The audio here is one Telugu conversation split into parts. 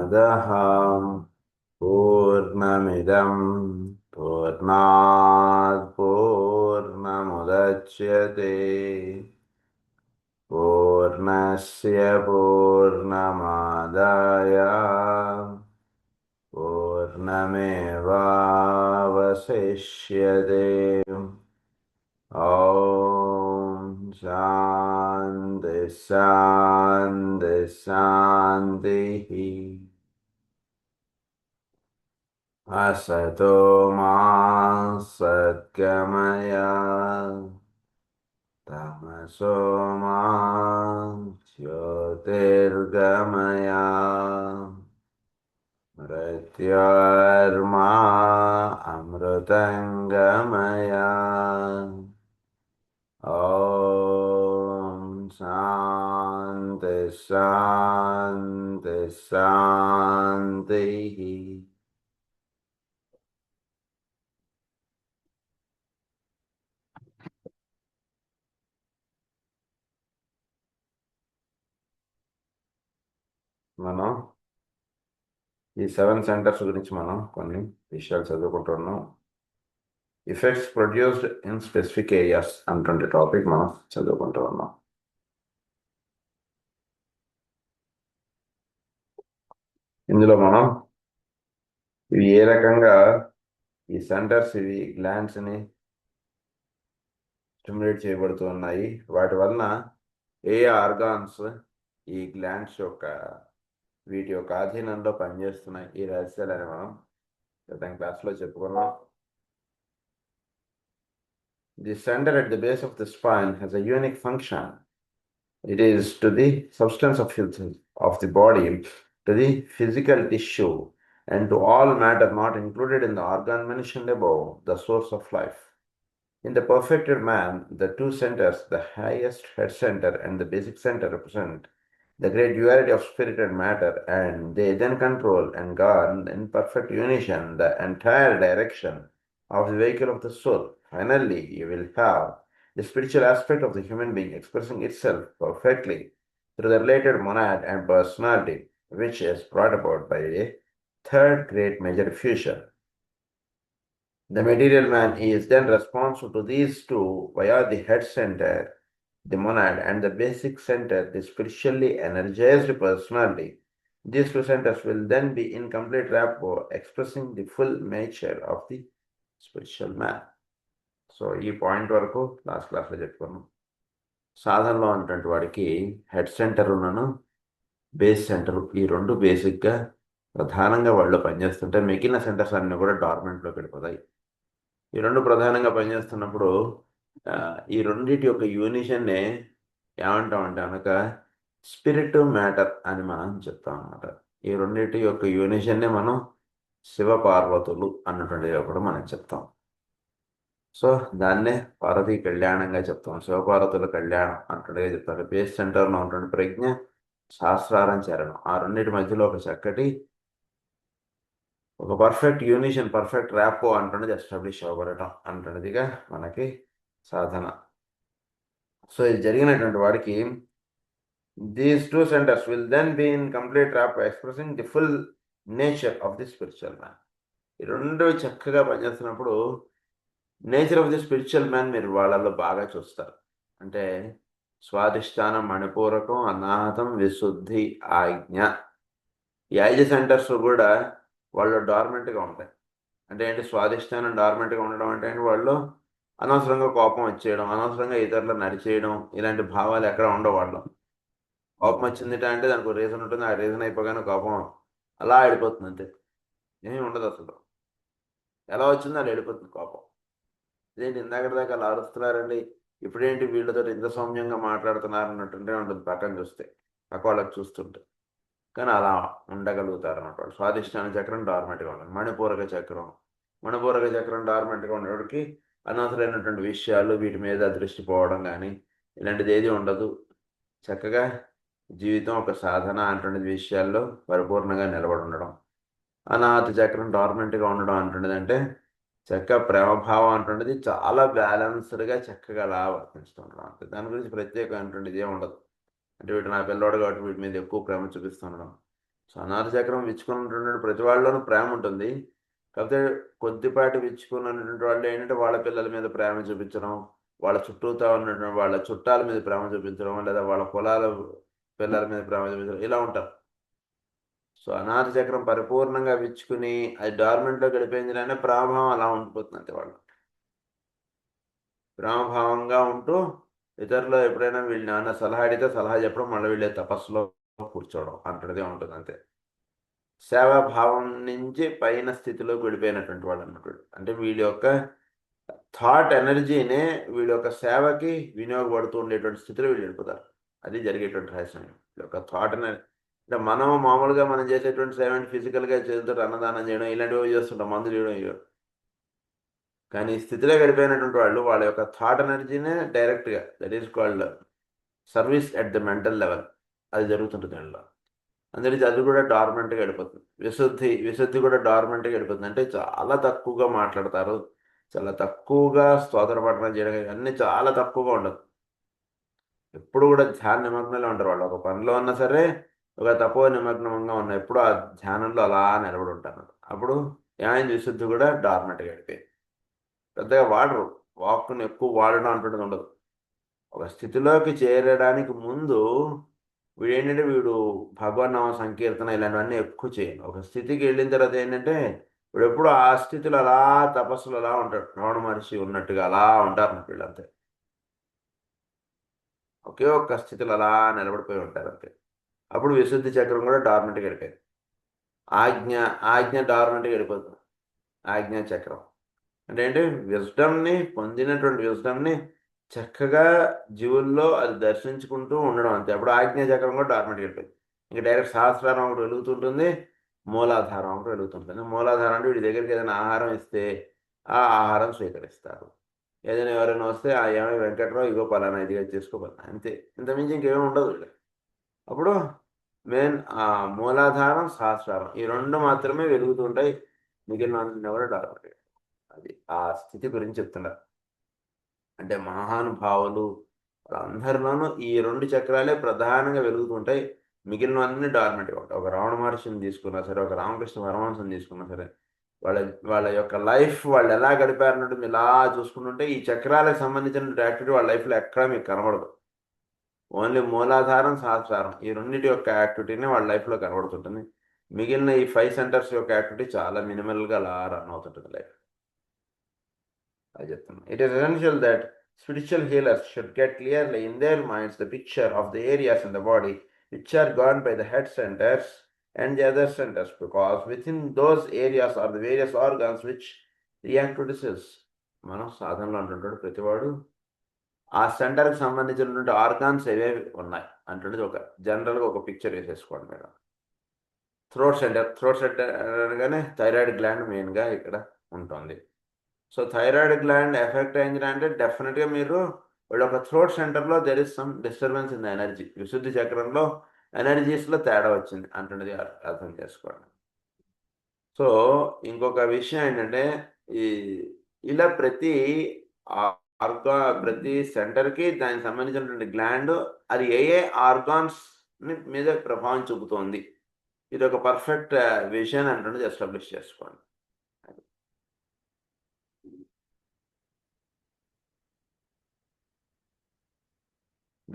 पूर्णमदः पूर्णमिदं पूर्णात् पूर्णमुदच्यते पूर्णस्य पूर्णमादाय पूर्णमेवावशिष्यते। ॐ शान्ति शान्ति शान्तिः। असतो मा सद्गमय तमसो मा ज्योतिर्गमय मृत्योर्मा अमृतङ्गमय। ॐ शान्ति शान्ति शान्तिः। మనం ఈ 7 సెంటర్స్ గురించి మనం కొన్ని విషయాలు చదువుకుంటున్నాం. Effects produced in specific areas అన్నటువంటి టాపిక్ మనం చదువుకుంటూ ఉన్నాం. ఇందులో మనం ఇవి ఏ రకంగా ఈ సెంటర్స్ ఇవి గ్లాండ్స్ని స్టిమ్యులేట్ చేయబడుతూ ఉన్నాయి, వాటి వలన ఏ ఆర్గాన్స్ ఈ గ్లాండ్స్ యొక్క వీటి యొక్క ఆధీనంలో పనిచేస్తున్నాయి, ఈ రహస్యాలని మనం గత క్లాస్లో చెప్పుకున్నాం. The center at the base of the spine has a unique function. It is to the substance of the body, to the physical tissue, and to all matter not included in the organ mentioned above, the source of life. In the perfected man, the two centers, the highest head center and the basic center, represent the great duality of spirit and matter, and they then control and guard in perfect unison the entire direction of the vehicle of the soul. Finally, you will have the spiritual aspect of the human being expressing itself perfectly through the related monad and personality, which is brought about by a third great major fusion. The material man is then responsive to these two via the head center, the monad, and the basic center, the spiritually energized personality. These two centers will then be in complete rapport, expressing the full nature of the spiritual man. So ఈ పాయింట్ వరకు లాస్ట్ క్లాస్లో చెప్పుకున్నాం. సాధనలో ఉన్నటువంటి వాడికి హెడ్ సెంటర్ ఉన్నను బేస్ సెంటర్, ఈ రెండు బేసిక్గా ప్రధానంగా వాళ్ళు పనిచేస్తుంటే మిగిలిన సెంటర్స్ అన్నీ కూడా డార్మెంట్లోకి వెళ్ళిపోతాయి. ఈ రెండు ప్రధానంగా పనిచేస్తున్నప్పుడు ఈ రెండింటి యొక్క యూనిషన్నే ఏమంటామంటే కనుక స్పిరిట్ మ్యాటర్ అని మనం చెప్తాం అన్నమాట. ఈ రెండింటి యొక్క యూనిషన్నే మనం శివ పార్వతులు అన్నటువంటిది కూడా మనం చెప్తాం. సో దాన్నే పార్వతీ కళ్యాణంగా చెప్తాం, శివపార్వతుల కళ్యాణం అన్నట్టుగా చెప్తారు. బేస్ సెంటర్లో ఉన్నటువంటి ప్రజ్ఞ, శాస్త్రారం చరణం, ఆ రెండింటి మధ్యలో ఒక చక్కటి ఒక పర్ఫెక్ట్ యూనిషన్, పర్ఫెక్ట్ ర్యాపో అంటున్నది ఎస్టాబ్లిష్ అవ్వబడటం అంటున్నదిగా మనకి సాధన. సో ఇది జరిగినటువంటి వాడికి these two centres will then be in complete rapport expressing the full nature of the spiritual man. ఈ రెండు చక్కగా పనిచేస్తున్నప్పుడు nature of the spiritual man మీరు వాళ్ళలో బాగా చూస్తారు. అంటే స్వాధిష్టానం, మణిపూరకం, అనాహతం, విశుద్ధి, ఆజ్ఞ, ఈ 5 సెంటర్స్ కూడా వాళ్ళు డార్మెంట్గా ఉంటాయి. అంటే ఏంటి, స్వాధిష్టానం డార్మెంట్గా ఉండడం అంటే వాళ్ళు అనవసరంగా కోపం వచ్చేయడం, అనవసరంగా ఇతరులు నడిచేయడం, ఇలాంటి భావాలు ఎక్కడ ఉండవు వాళ్ళు. కోపం వచ్చిందిట అంటే దానికి రీజన్ ఉంటుంది, ఆ రీజన్ అయిపోగానే కోపం అలా వెళ్ళిపోతుంది, అంతే, ఏమీ ఉండదు అసలు. ఎలా వచ్చిందో అలా వెళ్ళిపోతుంది కోపం. ఇదేంటి ఇందాక దాకా అలా అరుస్తున్నారండి, ఇప్పుడేంటి వీళ్ళతో ఇంత సౌమ్యంగా మాట్లాడుతున్నారు అన్నట్టుంటే ఉంటుంది పక్కన చూస్తే, పక్క వాళ్ళకి చూస్తుంటే. కానీ అలా ఉండగలుగుతారు అన్నమాట వాళ్ళు. స్వాధిష్టాన చక్రం డార్మెంట్గా ఉంటుంది. మణిపూరక చక్రం డార్మెంట్గా ఉండేవాడికి అనవసరమైనటువంటి విషయాలు, వీటి మీద దృష్టి పోవడం కానీ ఇలాంటిది ఏది ఉండదు. చక్కగా జీవితం ఒక సాధన అంటున్నది విషయాల్లో పరిపూర్ణంగా నిలబడి ఉండడం. అనాహత చక్రం డార్మెంట్గా ఉండడం అంటున్నది అంటే చక్కగా ప్రేమభావం అంటున్నది చాలా బ్యాలెన్స్డ్గా చక్కగా అలా వర్తిస్తూ ఉండడం అంటే దాని గురించి ప్రత్యేకమైనటువంటిది ఏమి ఉండదు. అంటే వీటి నా పిల్లోడు కాబట్టి వీటి మీద ఎక్కువ ప్రేమ చూపిస్తుండడం, సో అనాహత చక్రం విచ్చుకున్నటువంటి ప్రతి వాళ్ళలోనూ ప్రేమ ఉంటుంది. కాకపోతే కొద్దిపాటి విచ్చుకున్నటువంటి వాళ్ళు ఏంటంటే వాళ్ళ పిల్లల మీద ప్రేమ చూపించడం, వాళ్ళ చుట్టూతా ఉన్నటువంటి వాళ్ళ చుట్టాల మీద ప్రేమ చూపించడం, లేదా వాళ్ళ పొలాల పిల్లల మీద ప్రేమ చూపించడం, ఇలా ఉంటారు. సో అనాహత చక్రం పరిపూర్ణంగా విచ్చుకుని అది డార్మెంట్లో గడిపోయింది ప్రేమభావం అలా ఉండిపోతుంది అంతే వాళ్ళు. ప్రేమభావంగా ఉంటూ ఇతరులు ఎప్పుడైనా వీళ్ళని ఏమైనా సలహా అడిగితే సలహా చెప్పడం, మళ్ళీ వీళ్ళే తపస్సులో కూర్చోవడం అంటదే ఉంటుంది అంతే. సేవాభావం నుంచి పైన స్థితిలోకి వెళ్ళిపోయినటువంటి వాళ్ళు అన్నట్టు. అంటే వీళ్ళ యొక్క థాట్ ఎనర్జీనే వీళ్ళ యొక్క సేవకి వినియోగపడుతూ ఉండేటువంటి స్థితిలో వీళ్ళు వెళ్ళిపోతారు. అది జరిగేటువంటి రహస్యం. వీళ్ళ యొక్క థాట్ అంటే మనం మామూలుగా మనం చేసేటువంటి సేవ ఫిజికల్గా చేస్తుంటే అన్నదానం చేయడం ఇలాంటివి చేస్తుంటాం, మందులు చేయడం ఇవి. కానీ ఈ స్థితిలో గడిపోయినటువంటి వాళ్ళు వాళ్ళ యొక్క థాట్ ఎనర్జీనే డైరెక్ట్గా, that is called service at the mental level, అది జరుగుతుంటుంది వీళ్ళలో. అందుకని అది కూడా డార్మెంట్గా వెళ్ళిపోతుంది. విశుద్ధి కూడా డార్మెంట్గా వెళ్ళిపోతుంది. అంటే చాలా తక్కువగా మాట్లాడతారు, చాలా తక్కువగా స్తోత్ర పఠనం చేయడం, అన్నీ చాలా తక్కువగా ఉండదు. ఎప్పుడు కూడా ధ్యాన నిమగ్నంలో ఉంటారు వాళ్ళు. ఒక పనిలో ఉన్నా సరే ఒక తపో నిమగ్నంగా ఉన్న ఎప్పుడు ఆ ధ్యానంలో అలా నిలబడి ఉంటారు. అప్పుడు ఏమైంది, విశుద్ధి కూడా డార్మెంట్గా వెళ్ళిపోయింది. పెద్దగా వాడరు, వాక్కుని ఎక్కువ వాడడం అంటుండదు ఉండదు. ఒక స్థితిలోకి చేరడానికి ముందు వీడు ఏంటంటే భగవన్నామ సంకీర్తన ఇలాంటివన్నీ ఎక్కువ చేయను. ఒక స్థితికి వెళ్ళిన తర్వాత ఏంటంటే వీడు ఎప్పుడు ఆ స్థితిలో అలా తపస్సులు అలా ఉంటాడు, రమణ మహర్షి ఉన్నట్టుగా అలా ఉంటారు వీళ్ళంతే. ఒకే ఒక్క స్థితిలో అలా నిలబడిపోయి ఉంటారు అంతే. అప్పుడు విశుద్ధి చక్రం కూడా డార్మెంట్గా వెళ్ళిపోయింది. ఆజ్ఞ ఆజ్ఞ డార్మెంట్గా వెళ్ళిపోతుంది. ఆజ్ఞా చక్రం అంటే ఏంటి, విజ్డమ్ని పొందినటువంటి విజ్డమ్ని చక్కగా జీవుల్లో అది దర్శించుకుంటూ ఉండడం అంతే. అప్పుడు ఆజ్ఞా చక్రం కూడా డార్మెంట్గా వెళ్ళిపోయింది. ఇంకా డైరెక్ట్ సహస్రారం ఒకటి వెలుగుతుంటుంది, మూలాధారం ఒకటి వెలుగుతుంటుంది. మూలాధారం అంటే వీడి దగ్గరికి ఏదైనా ఆహారం ఇస్తే ఆ ఆహారం స్వీకరిస్తారు. ఏదైనా ఎవరైనా వస్తే ఆ ఏమై వెంకట్రావు ఇగో పలానా ఇదిగా చేసుకోపలానా అంతే, ఇంతమించి ఇంకేమీ ఉండదు వీళ్ళకి. అప్పుడు మెయిన్ ఆ మూలాధారం సహస్రారం ఈ రెండు మాత్రమే వెలుగుతుంటాయి, మిగిలిన ఎవరు డార్మెంట్. అది ఆ స్థితి గురించి చెప్తున్నారు. అంటే మహానుభావులు వాళ్ళందరిలోనూ ఈ రెండు చక్రాలే ప్రధానంగా వెలుగుతుంటాయి, మిగిలినవన్నీ డార్మెంట్గా ఉంటాయి. ఒక రమణ మహర్షిని తీసుకున్నా సరే, ఒక రామకృష్ణ పరమహంసని తీసుకున్నా సరే, వాళ్ళ వాళ్ళ యొక్క లైఫ్ వాళ్ళు ఎలా గడిపారన్నట్టు మీరు ఇలా చూసుకుంటుంటే ఈ చక్రాలకు సంబంధించిన యాక్టివిటీ వాళ్ళ లైఫ్లో ఎక్కడా మీకు కనబడదు. ఓన్లీ మూలాధారం సహస్రారం ఈ రెండింటి యొక్క యాక్టివిటీనే వాళ్ళ లైఫ్లో కనబడుతుంటుంది. మిగిలిన ఈ 5 సెంటర్స్ యొక్క యాక్టివిటీ చాలా మినిమల్గా అలా రన్ అవుతుంటుంది life. It is essential that spiritual healers should get clearly in their minds the picture of the areas in the body which are governed by the head centers and the other centers, because within those areas are the various organs which react to disease. మనం సాధనలో అంటుంటాడు ప్రతివాడు ఆ సెంటర్కి సంబంధించినటువంటి ఆర్గాన్స్ ఏవేవి ఉన్నాయి అంటుండేది ఒక జనరల్గా ఒక పిక్చర్ వేసేసుకోండి మీరు. థ్రోట్ సెంటర్ అనగానే థైరాయిడ్ గ్లాండ్ మెయిన్గా ఇక్కడ ఉంటుంది. సో థైరాయిడ్ గ్లాండ్ ఎఫెక్ట్ అయింది అంటే డెఫినెట్గా మీరు వీళ్ళ ఒక థ్రోట్ సెంటర్లో there is some disturbance in the energy, విశుద్ధి చక్రంలో ఎనర్జీస్లో తేడా వచ్చింది అంటున్నది అర్థం చేసుకోండి. సో ఇంకొక విషయం ఏంటంటే ఈ ఇలా ప్రతి ప్రతి సెంటర్కి దానికి సంబంధించినటువంటి గ్లాండ్ అది ఏ ఆర్గాన్స్ మీద ప్రభావం చూపుతోంది, ఇది ఒక పర్ఫెక్ట్ విజన్ అంటున్నది ఎస్టాబ్లిష్ చేసుకోండి.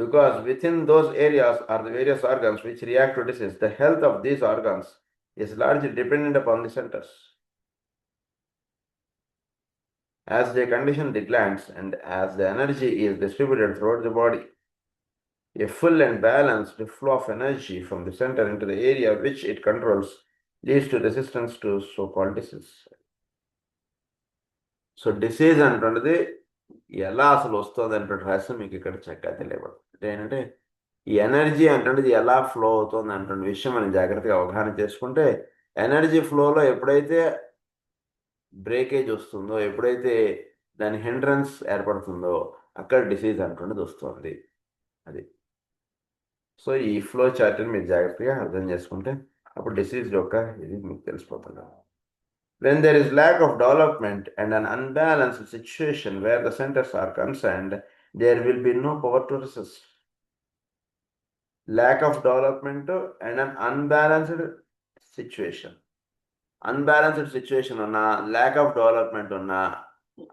Because within those areas are the various organs which react to disease. The health of these organs is largely dependent upon the centers. As they condition the glands and as the energy is distributed throughout the body, a full and balanced flow of energy from the center into the area which it controls leads to resistance to so-called disease. So disease అంటున్నది ఎలా అసలు వస్తుంది అంటే రహస్యం మీకు ఇక్కడ చక్కగా తెలియబడుతుంది. అంటే ఏంటంటే ఈ ఎనర్జీ అంటే ఎలా ఫ్లో అవుతుంది అంటున్న విషయం మనం జాగ్రత్తగా అవగాహన చేసుకుంటే ఎనర్జీ ఫ్లోలో ఎప్పుడైతే బ్రేకేజ్ వస్తుందో, ఎప్పుడైతే దాని హిండ్రన్స్ ఏర్పడుతుందో అక్కడ డిసీజ్ అంటున్నది వస్తుంది. అది సో ఈ ఫ్లో చార్ట్ని మీరు జాగ్రత్తగా అర్థం చేసుకుంటే అప్పుడు డిసీజ్ యొక్క ఇది మీకు తెలిసిపోతుంది. When there is lack of development and an unbalanced situation where the centers are concerned, there will be no power to resist. Lack of development and an unbalanced situation, unbalanced situation ఉన్నా, ల్యాక్ ఆఫ్ డెవలప్మెంట్ ఉన్నా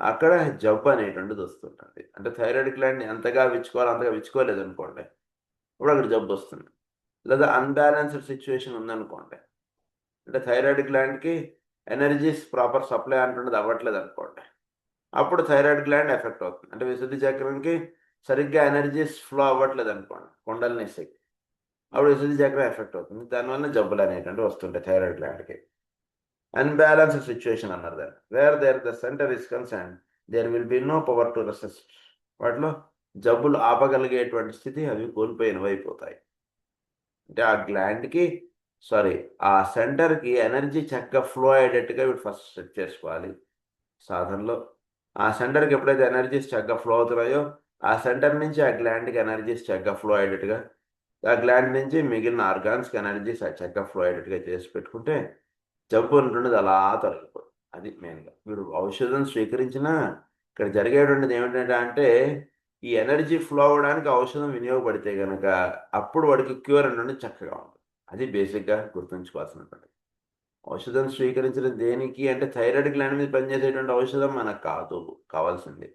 అక్కడ జబ్బు అనేటువంటిది వస్తుంటుంది. అంటే థైరాయిడ్ గ్లాండ్ ఎంతగా విచ్చుకోవాలో అంతగా విచ్చుకోలేదు అనుకోండి, ఇప్పుడు అక్కడ జబ్బు వస్తుంది. లేదా అన్బ్యాలెన్స్డ్ సిచ్యువేషన్ ఉందనుకోండి, అంటే థైరాయిడ్ గ్లాండ్కి ఎనర్జీస్ ప్రాపర్ సప్లై అంటున్నది అవ్వట్లేదు అనుకోండి, అప్పుడు థైరాయిడ్ గ్లాండ్ ఎఫెక్ట్ అవుతుంది. అంటే విశుద్ధి చక్రానికి సరిగ్గా ఎనర్జీస్ ఫ్లో అవ్వట్లేదు అనుకోండి, కుండలిని శక్తి, అప్పుడు విశుద్ధి చక్రం ఎఫెక్ట్ అవుతుంది. దానివల్ల జబ్బులు అనేటువంటి వస్తుంటాయి థైరాయిడ్ గ్లాండ్కి. అన్బ్యాలెన్స్డ్ సిచ్యువేషన్ అన్నారు దాన్ని. Where there the centre is concern there will be no power to resist. వాటిలో జబ్బులు ఆపగలిగేటువంటి స్థితి అవి కోల్పోయినవి అయిపోతాయి. అంటే ఆ గ్లాండ్కి ఆ సెంటర్కి ఎనర్జీ చక్కగా ఫ్లో అయ్యేటట్టుగా వీడు ఫస్ట్ సెట్ చేసుకోవాలి సాధనలో. ఆ సెంటర్కి ఎప్పుడైతే ఎనర్జీస్ చక్కగా ఫ్లో అవుతున్నాయో, ఆ సెంటర్ నుంచి ఆ గ్లాండ్కి ఎనర్జీస్ చక్కగా ఫ్లో అయ్యేటట్టుగా, ఆ గ్లాండ్ నుంచి మిగిలిన ఆర్గాన్స్కి ఎనర్జీస్ చక్కగా ఫ్లో అయ్యేటట్టుగా చేసి పెట్టుకుంటే జబ్బు ఉంటుండేది అలా తొలగిపోతుంది. అది మెయిన్గా వీడు ఔషధం స్వీకరించినా ఇక్కడ జరిగేటువంటిది ఏమిటంటే అంటే ఈ ఎనర్జీ ఫ్లో అవ్వడానికి ఔషధం వినియోగపడితే కనుక అప్పుడు వాడికి క్యూర్ అనేది చక్కగా ఉంటుంది. అది బేసిక్గా గుర్తుంచుకోవాల్సినటువంటి. ఔషధం స్వీకరించడం దేనికి అంటే థైరాయిడ్ గ్లాండ్ మీద పనిచేసేటువంటి ఔషధం మనకు కాదు కావాల్సింది.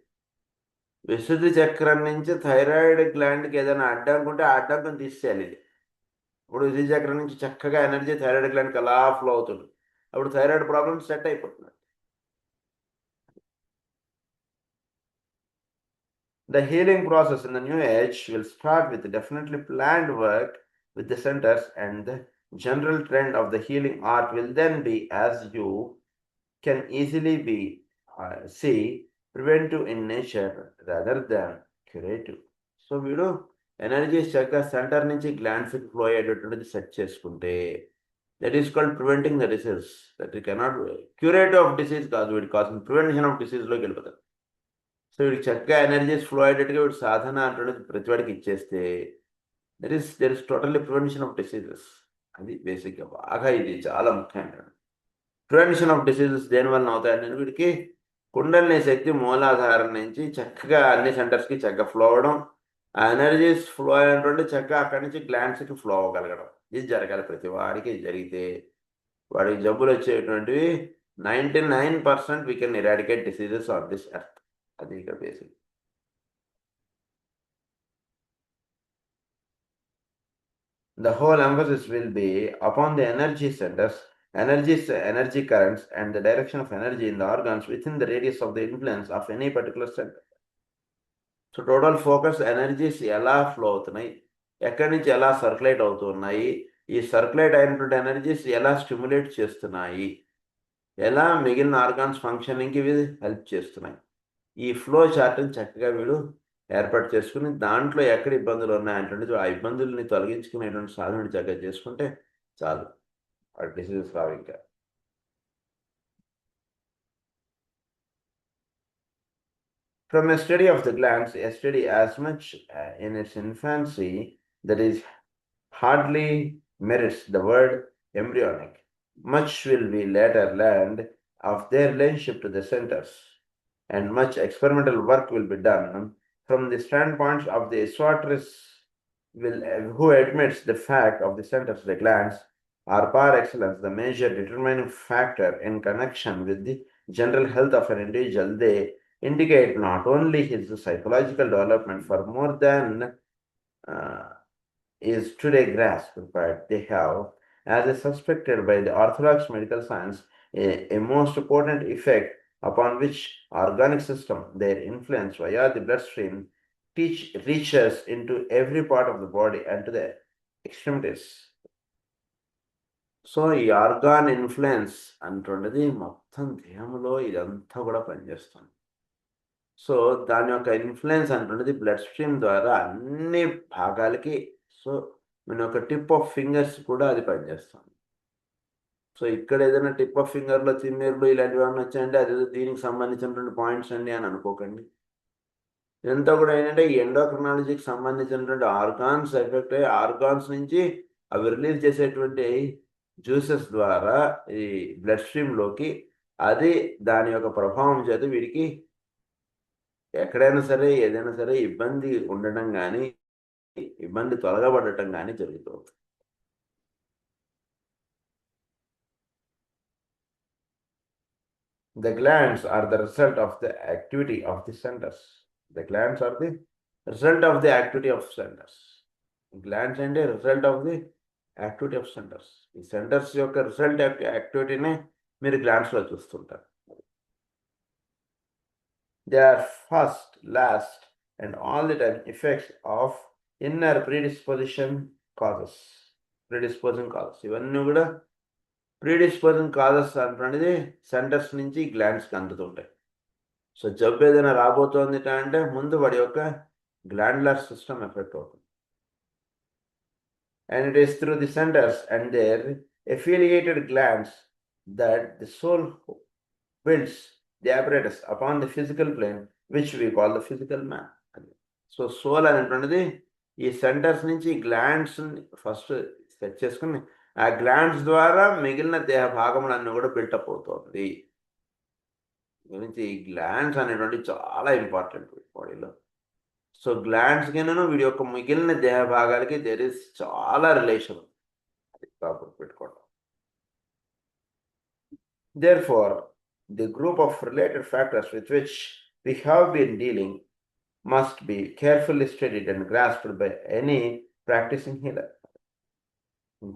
విశుద్ధి చక్రం నుంచి థైరాయిడ్ గ్లాండ్కి ఏదైనా అడ్డంకి ఉంటే ఆ అడ్డంకం తీసేయాలి ఇది. ఇప్పుడు విశుద్ధి చక్రం నుంచి చక్కగా ఎనర్జీ థైరాయిడ్ గ్లాండ్కి అలా ఫ్లో అవుతుంది, అప్పుడు థైరాయిడ్ ప్రాబ్లమ్ సెట్ అయిపోతుంది. The healing process in the new age will start with definitely planned work with the centers, and the general trend of the healing art will then be, as you can easily be see, preventive in nature rather than curative. So వీడు ఎనర్జీస్ చక్కగా సెంటర్ నుంచి గ్లాండ్స్కి ఫ్లో అయ్యేటటువంటిది సెట్ చేసుకుంటే that is called preventing the disease. That you cannot curative of disease కాదు, వీడి కావాల్సిన ప్రివెన్షన్ ఆఫ్ డిసీజ్లోకి వెళ్ళిపోతారు. సో వీడికి చక్కగా ఎనర్జీస్ ఫ్లో అయ్యేటట్టుగా వీడు సాధన అంటున్నది ప్రతి వాడికి ఇచ్చేస్తే there is totally prevention of diseases. అది బేసిక్గా బాగా ఇది చాలా ముఖ్యమైన ప్రివెన్షన్ ఆఫ్ డిసీజెస్ దేనివల్ల అవుతాయంటే వీడికి కుండలిని శక్తి మూలాధారం నుంచి చక్కగా అన్ని సెంటర్స్కి చక్కగా ఫ్లో అవ్వడం, ఆ ఎనర్జీస్ ఫ్లో అయినటువంటి చక్కగా అక్కడి నుంచి గ్లాండ్స్కి ఫ్లో అవ్వగలగడం, ఇది జరగాలి ప్రతి వాడికి. జరిగితే వాడికి జబ్బులు వచ్చేటువంటివి 99% we can eradicate diseases on this earth. అది ఇక్కడ basic. The whole emphasis will be upon the energy centers, energy currents, and the direction of energy in the organs within the radius of the influence of any particular center. So total focus energies ఎలా ఫ్లో అవుతున్నాయి, ఎక్కడి నుంచి ఎలా సర్క్యులేట్ అవుతున్నాయి, ఈ సర్క్యులేట్ అయినటువంటి ఎనర్జీస్ ఎలా స్టిమ్యులేట్ చేస్తున్నాయి, ఎలా మిగిలిన ఆర్గాన్స్ ఫంక్షనింగ్కి ఇవి హెల్ప్ చేస్తున్నాయి, ఈ ఫ్లో చార్ట్ని చక్కగా వీడు ఏర్పాటు చేసుకుని దాంట్లో ఎక్కడ ఇబ్బందులు ఉన్నాయంటే ఆ ఇబ్బందుల్ని తొలగించుకునేటువంటి సాధన చక్కగా చేసుకుంటే చాలు, ఆ డిసీజెస్ రావు ఇంకా. From a study of the glands, a study as much in its infancy that is hardly merits the word embryonic. Much will be later learned of their relationship to the centers, and much experimental work will be done from the standpoint of the esoterist who admits the fact of the centers, the glands, are par excellence the major determining factor in connection with the general health of an individual. They indicate not only his psychological development for more than is today grasped, but they have, as is suspected by the orthodox medical science, a most important effect upon which organic system, their influence via the bloodstream reaches into every part of the body and to the extremities. So ఈ ఆర్గాన్ ఇన్ఫ్లుయెన్స్ అంటున్నది మొత్తం దేహంలో ఇదంతా కూడా పనిచేస్తుంది. సో దాని యొక్క ఇన్ఫ్లుయెన్స్ అంటున్నది బ్లడ్ స్ట్రీమ్ ద్వారా అన్ని భాగాలకి, సో మన యొక్క టిప్ ఆఫ్ ఫింగర్స్ కూడా అది పనిచేస్తుంది. సో ఇక్కడ ఏదైనా టిప్ ఆఫ్ ఫింగర్లో తిమ్మిర్లు ఇలాంటివి ఏమైనా వచ్చాయంటే అది దీనికి సంబంధించినటువంటి పాయింట్స్ అండి అని అనుకోకండి. ఇదంతా కూడా ఏంటంటే ఈ ఎండోక్రినాలజీకి సంబంధించినటువంటి ఆర్గాన్స్ ఎఫెక్ట్ అయ్యి ఆర్గాన్స్ నుంచి అవి రిలీజ్ చేసేటువంటి జ్యూసెస్ ద్వారా ఈ బ్లడ్ స్ట్రీమ్లోకి అది దాని యొక్క ప్రభావం చేత వీడికి ఎక్కడైనా సరే ఏదైనా సరే ఇబ్బంది ఉండడం కానీ ఇబ్బంది తొలగబడటం కానీ జరుగుతుంది. The glands are the result of the activity of the centers. The glands are the result of the activity of centers. Glands and a result of the activity of centers. ఈ సెంటర్స్ యొక్క రిజల్ట్ యాక్టివిటీనే మీరు గ్లాండ్స్ లో చూస్తుంటారు. They are first, last, and all the time effects of inner predisposition causes. Predisposing causes. ఇవన్నీ కూడా ప్రీడిస్పోజింగ్ కాజెస్ అనేటువంటిది సెంటర్స్ నుంచి గ్లాండ్స్కి అందుతుంటాయి. సో జబ్బు ఏదైనా రాబోతోంది అంటే ముందు వాడి యొక్క గ్లాండ్యులర్ సిస్టమ్ ఎఫెక్ట్ అవుతుంది. And it is through the centres and their affiliated glands that the soul builds the apparatus upon the physical plane, which we call the physical man. So soul అనేటువంటిది ఈ సెంటర్స్ నుంచి గ్లాండ్స్ ఫస్ట్ సెట్ చేసుకుని ఆ గ్లాండ్స్ ద్వారా మిగిలిన దేహ భాగములన్నీ కూడా బిల్టప్ అవుతుంది. గురించి ఈ గ్లాండ్స్ అనేటువంటి చాలా ఇంపార్టెంట్ బాడీలో. సో గ్లాండ్స్ కింద వీడి యొక్క మిగిలిన దేహ భాగాలకి దేర్ ఇస్ చాలా రిలేషన్ పెట్టుకోవడం. Therefore, the group of related factors with which we have been dealing must be carefully studied and grasped by any practicing healer.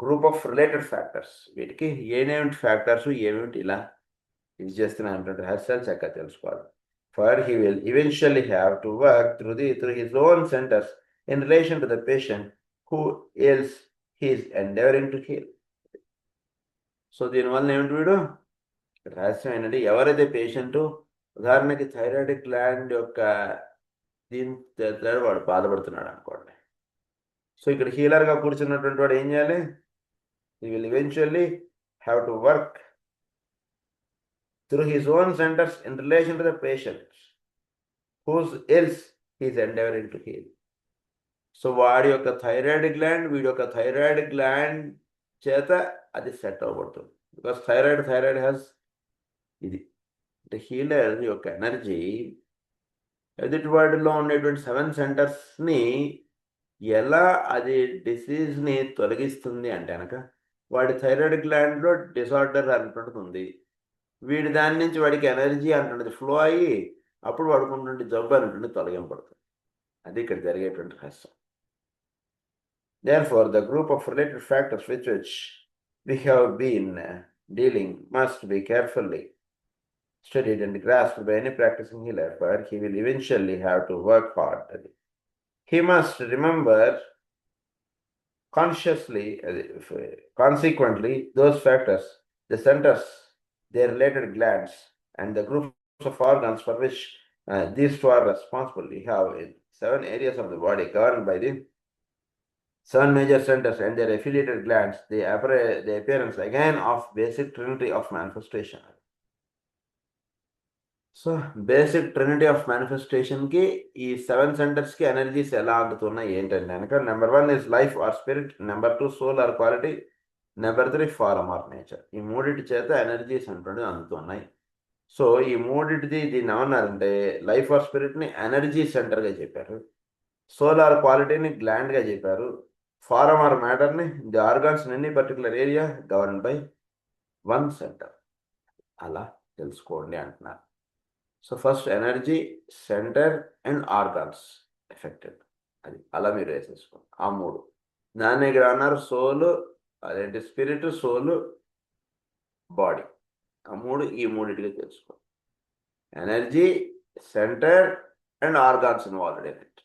Group of related factors. వీటికి ఏమేమిటి ఫ్యాక్టర్స్ ఏమేమిటి ఇలా ఇది చేస్తున్నాయంటే హెర్సల్ చక్కగా తెలుసుకోవాలి. For he will eventually have to work through his own centers in relation to the patient who else he is endeavoring to heal. So దీనివల్ల ఏమిటి వీడు రహస్యం ఏంటంటే ఎవరైతే పేషెంట్ ఉదాహరణకి థైరాయిడ్ గ్లాండ్ యొక్క దీని వాడు బాధపడుతున్నాడు అనుకోండి. సో ఇక్కడ హీలర్గా కూర్చున్నటువంటి వాడు ఏం చేయాలి? he will eventually have to work through his own centers in relation to the patient whose else he is endeavoring to heal. So వాడి యొక్క థైరాయిడ్ గ్లాండ్ వీడి యొక్క థైరాయిడ్ గ్లాండ్ చేత అది సెట్ అవ్వబడుతుంది. బికాస్ థైరాయిడ్ హ్యాస్ ఇది అంటే హీలర్ యొక్క ఎనర్జీ ఎదుటి వాడిలో ఉండేటువంటి 7 సెంటర్స్ని ఎలా అది డిసీజ్ని తొలగిస్తుంది అంటే కనుక వాడి థైరాయిడ్ గ్లాండ్లో డిసార్డర్ అనేటువంటిది ఉంది. వీడి దాని నుంచి వాడికి ఎనర్జీ అనేటువంటిది ఫ్లో అయ్యి అప్పుడు వాడుకున్నటువంటి జబ్బు అనేటువంటి తొలగింపడుతుంది. అది ఇక్కడ జరిగేటువంటి రహస్యం. Therefore, the group of related factors with which we have been dealing must be carefully studied and grasped by any practicing healer, for he will eventually have to work hard. He must remember consciously, consequently, those factors, the centers, their related glands, and the groups of organs for which these two are responsible. We have 7 areas of the body governed by the 7 major centers and their affiliated glands, the appearance again of basic trinity of manifestation. So basic trinity of మేనిఫెస్టేషన్కి ఈ 7 సెంటర్స్కి ఎనర్జీస్ ఎలా అందుతున్నాయి ఏంటంటే కనుక number 1 is life or spirit, number 2 soul or quality, number 3 form or nature. ఈ మూడింటి చేత ఎనర్జీస్ అనేటువంటివి అందుతున్నాయి. సో ఈ మూడింటిది దీన్ని ఏమన్నారంటే లైఫ్ ఆర్ స్పిరిట్ని ఎనర్జీ సెంటర్గా చెప్పారు, సోల్ ఆర్ క్వాలిటీని గ్లాండ్గా చెప్పారు, ఫారమ్ ఆర్ మ్యాటర్ని the organs in any particular area govern by 1 centre. అలా తెలుసుకోండి అంటున్నారు. So first energy, centre and organs affected, అది అలా మీరు వేసేసుకోండి. ఆ 3 దాన్ని ఇక్కడ అన్నారు సోలు, అదేంటి స్పిరిట్, సోలు, బాడీ. ఆ 3 ఈ మూడింటిగా తెలుసుకోండి. Energy, centre and organs involved in it.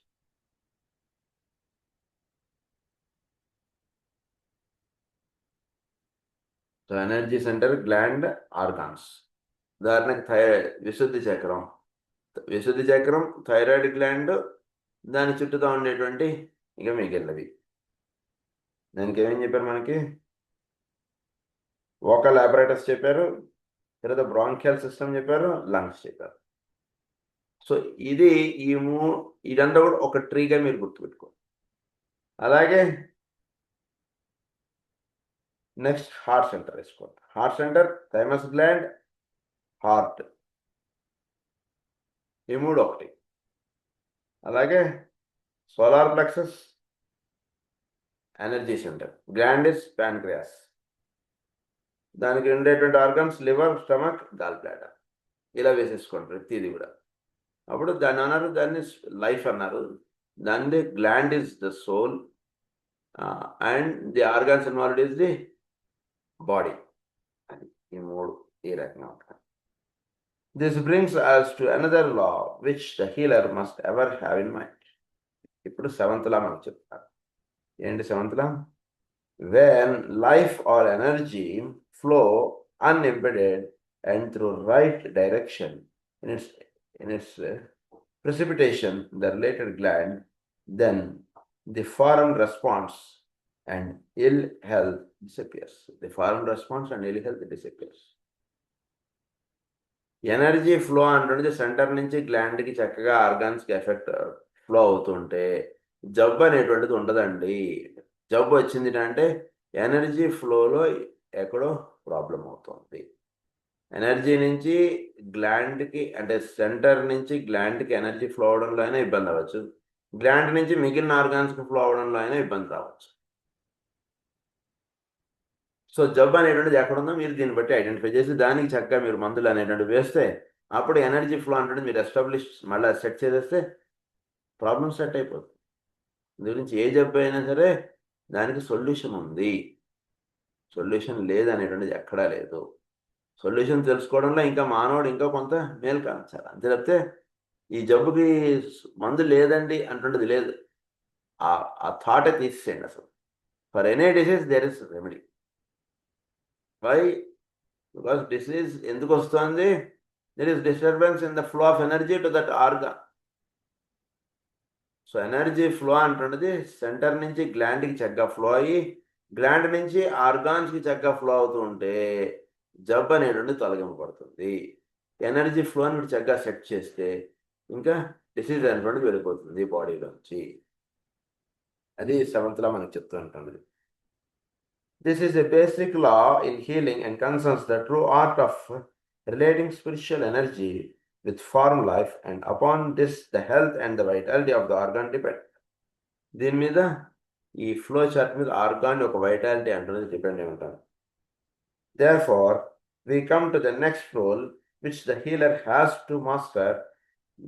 So energy, centre, gland, organs. ఉదాహరణకి విశుద్ధి చక్రం, థైరాయిడ్ గ్లాండ్, దాని చుట్టూతో ఉండేటువంటి ఇక మిగిలినవి. దానికి ఏమేం చెప్పారు మనకి? వోకల్ అపరేటస్ చెప్పారు, తర్వాత బ్రాంకియల్ సిస్టమ్ చెప్పారు, లంగ్స్ చెప్పారు. సో ఇది ఇదంతా కూడా ఒక ట్రీగా మీరు గుర్తుపెట్టుకోండి. అలాగే నెక్స్ట్ హార్ట్ సెంటర్ వేసుకోండి. Heart centre, thymus gland, heart, ఈ 3 ఒకటి. అలాగే solar plexus, energy centre, gland is pancreas, దానికి ఉండేటువంటి organs liver, stomach, gall bladder. ఇలా వేసేసుకోండి ప్రతిదీ కూడా. అప్పుడు దాన్ని అన్నారు, దాన్ని లైఫ్ అన్నారు. దాన్ని gland is the soul and the organs involved is the body. అది ఈ మూడు ఈ రకంగా ఉంటాయి. This brings us to another law which the healer must ever have in mind. ఇప్పుడు సెవెంత్ లా మనకు చెప్తారు. ఏంటి seventh law? When life or energy flow unimpeded and through right direction in its precipitation the related gland, then the foreign response and ill health disappears. The foreign response and ill health disappears. Energy flow అంటుంటే సెంటర్ నుంచి గ్లాండ్కి చక్కగా ఆర్గాన్స్కి ఎఫెక్ట్ ఫ్లో అవుతుంటే జబ్బు అనేటువంటిది ఉండదండి. జబ్బు వచ్చింది అంటే ఎనర్జీ ఫ్లోలో ఎక్కడో ప్రాబ్లం అవుతుంది. ఎనర్జీ నుంచి గ్లాండ్కి అంటే సెంటర్ నుంచి గ్లాండ్కి ఎనర్జీ ఫ్లో అవడంలో అయినా ఇబ్బంది అవ్వచ్చు, గ్లాండ్ నుంచి మిగిలిన ఆర్గాన్స్కి ఫ్లో అవడంలో అయినా ఇబ్బంది రావచ్చు. సో జబ్బు అనేటువంటిది ఎక్కడుందో మీరు దీన్ని బట్టి ఐడెంటిఫై చేసి దానికి చక్కగా మీరు మందులు అనేటువంటివి వేస్తే అప్పుడు ఎనర్జీ ఫ్లో అంటే మీరు ఎస్టాబ్లిష్ మళ్ళీ సెట్ చేసేస్తే ప్రాబ్లం సెట్ అయిపోతుంది. దీని గురించి ఏ జబ్బు అయినా సరే దానికి సొల్యూషన్ ఉంది. సొల్యూషన్ లేదనేటువంటిది ఎక్కడా లేదు. సొల్యూషన్ తెలుసుకోవడంలో ఇంకా మానవుడు ఇంకా కొంత మేలు కాంచాలి. అంతే తప్పితే ఈ జబ్బుకి మందు లేదండి అంటుండేది లేదు. ఆ థాటే తీసేయండి అసలు. For any disease there is remedy. Why? Because disease ఎందుకు వస్తుంది? There is disturbance in the flow of energy to that organ. So energy flow అంటున్నది సెంటర్ నుంచి గ్లాండ్కి చక్కగా ఫ్లో అయ్యి గ్లాండ్ నుంచి ఆర్గాన్స్కి చక్కగా ఫ్లో అవుతూ ఉంటే జబ్బు అనేటువంటి తొలగింపబడుతుంది. ఎనర్జీ ఫ్లోని మీరు చక్కగా సెట్ చేస్తే ఇంకా డిసీజ్ అనేటువంటిది వెళ్ళిపోతుంది బాడీలోంచి. అది సెవెంత్లో మనకు చెప్తూ ఉంటుంది. This is a basic law in healing and concerns the true art of relating spiritual energy with foreign life, and upon this the health and the vitality of the organ depend. దీని మీద ఈ ఫ్లో చార్ట్ మీద ఆర్గాన్ యొక్క వైటాలిటీ అంటున్నది డిపెండ్ అయి ఉంటాను. Therefore, we come to the next rule which the healer has to master.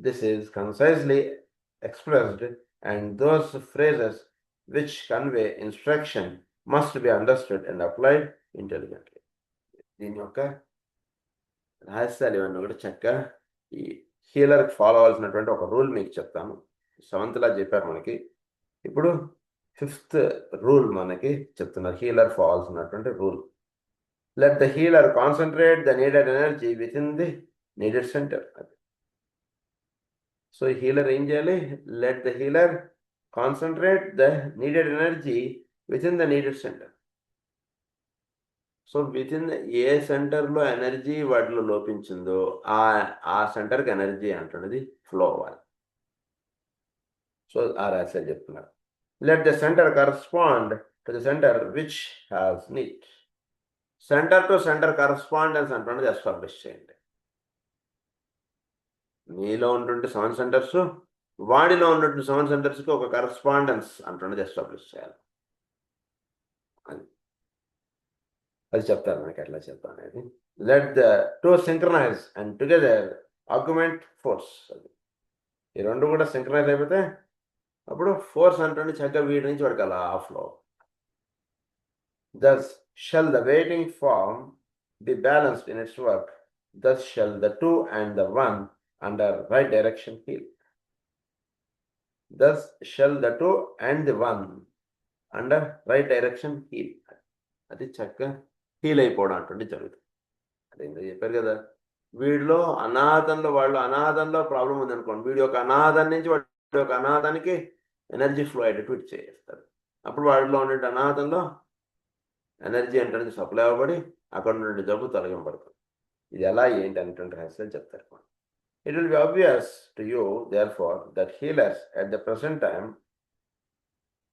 This is concisely expressed, and those phrases which convey instruction must be understood and applied intelligently. దీని యొక్క రహస్యాలు ఇవన్నీ కూడా చక్కగా ఈ హీలర్కి ఫాలో అవ్వాల్సినటువంటి ఒక రూల్ మీకు చెప్తాను. సెవెంత్లా చెప్పారు మనకి. ఇప్పుడు ఫిఫ్త్ రూల్ మనకి చెప్తున్నారు హీలర్ ఫాలో అవ్వాల్సినటువంటి rule. Let the healer concentrate the needed energy within the needed centre. So healer ఏం చేయాలి? Let the healer concentrate the needed energy within the needed centre. So within a సెంటర్లో ఎనర్జీ వాటిలో లోపించిందో ఆ సెంటర్కి ఎనర్జీ అంటున్నది ఫ్లో అవ్వాలి. సో ఆ రహస్యాలు చెప్తున్నారు. Let the centre correspond to the centre which has need. Centre to centre correspondence అంటున్నది ఎస్టాబ్లిష్ చేయండి. మీలో ఉన్నటువంటి 7 సెంటర్స్ వాడిలో ఉన్నటువంటి 7 సెంటర్స్కి ఒక కరస్పాండెన్స్ అంటున్నది ఎస్టాబ్లిష్ చేయాలి. అది చెప్తారు మనకి ఎట్లా చెప్తాను అనేది. Let the two synchronise and together argument force. అది ఈ రెండు కూడా సింక్రనైజ్ అయిపోతే అప్పుడు ఫోర్స్ అంటే చక్కగా వీడి నుంచి వాడికి అలా ఆఫ్లో. Thus shall the waiting form be balanced in its work. Thus shall the two and the one under right direction heal. Thus shall the two and the one under right direction heal. అది చక్కగా హీల్ అయిపోవడం అంటుంటే జరుగుతుంది. అది ఎందుకు చెప్పారు కదా, వీడిలో వాళ్ళు అనాథంలో ప్రాబ్లం ఉందనుకోండి, వీడి యొక్క అనాథం నుంచి వాడి యొక్క అనాథానికి ఎనర్జీ ఫ్లో అయ్యేటట్టు చేస్తారు. అప్పుడు వాడిలో ఉండే అనాథంలో ఎనర్జీ అంటే సప్లై అవ్వబడి అక్కడ నుండి జబ్బు తొలగింపడుతుంది. ఇది ఎలా ఏంటి అనేటువంటి రహస్యాలు చెప్తారు. It will be obvious to you, therefore, that healers at the present time,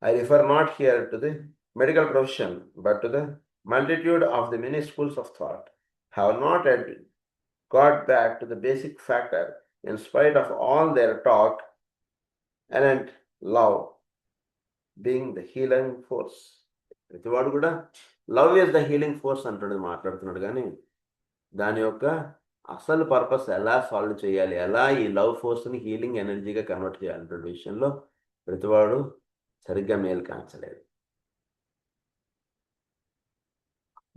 I refer not here to the medical profession, but to the multitude of the many schools of thought, have not yet got back to the basic factor in spite of all their talk and love being the healing force. ప్రతివాడు కూడా love is the healing force అంటున్నది మాట్లాడుతున్నాడు, కానీ దాని యొక్క అసలు పర్పస్ ఎలా సాల్వ్ చేయాలి, ఎలా ఈ లవ్ ఫోర్స్ని హీలింగ్ ఎనర్జీగా కన్వర్ట్ చేయాలనే విషయంలో ప్రతివాడు సరిగ్గా మేలు కాంచలేదు.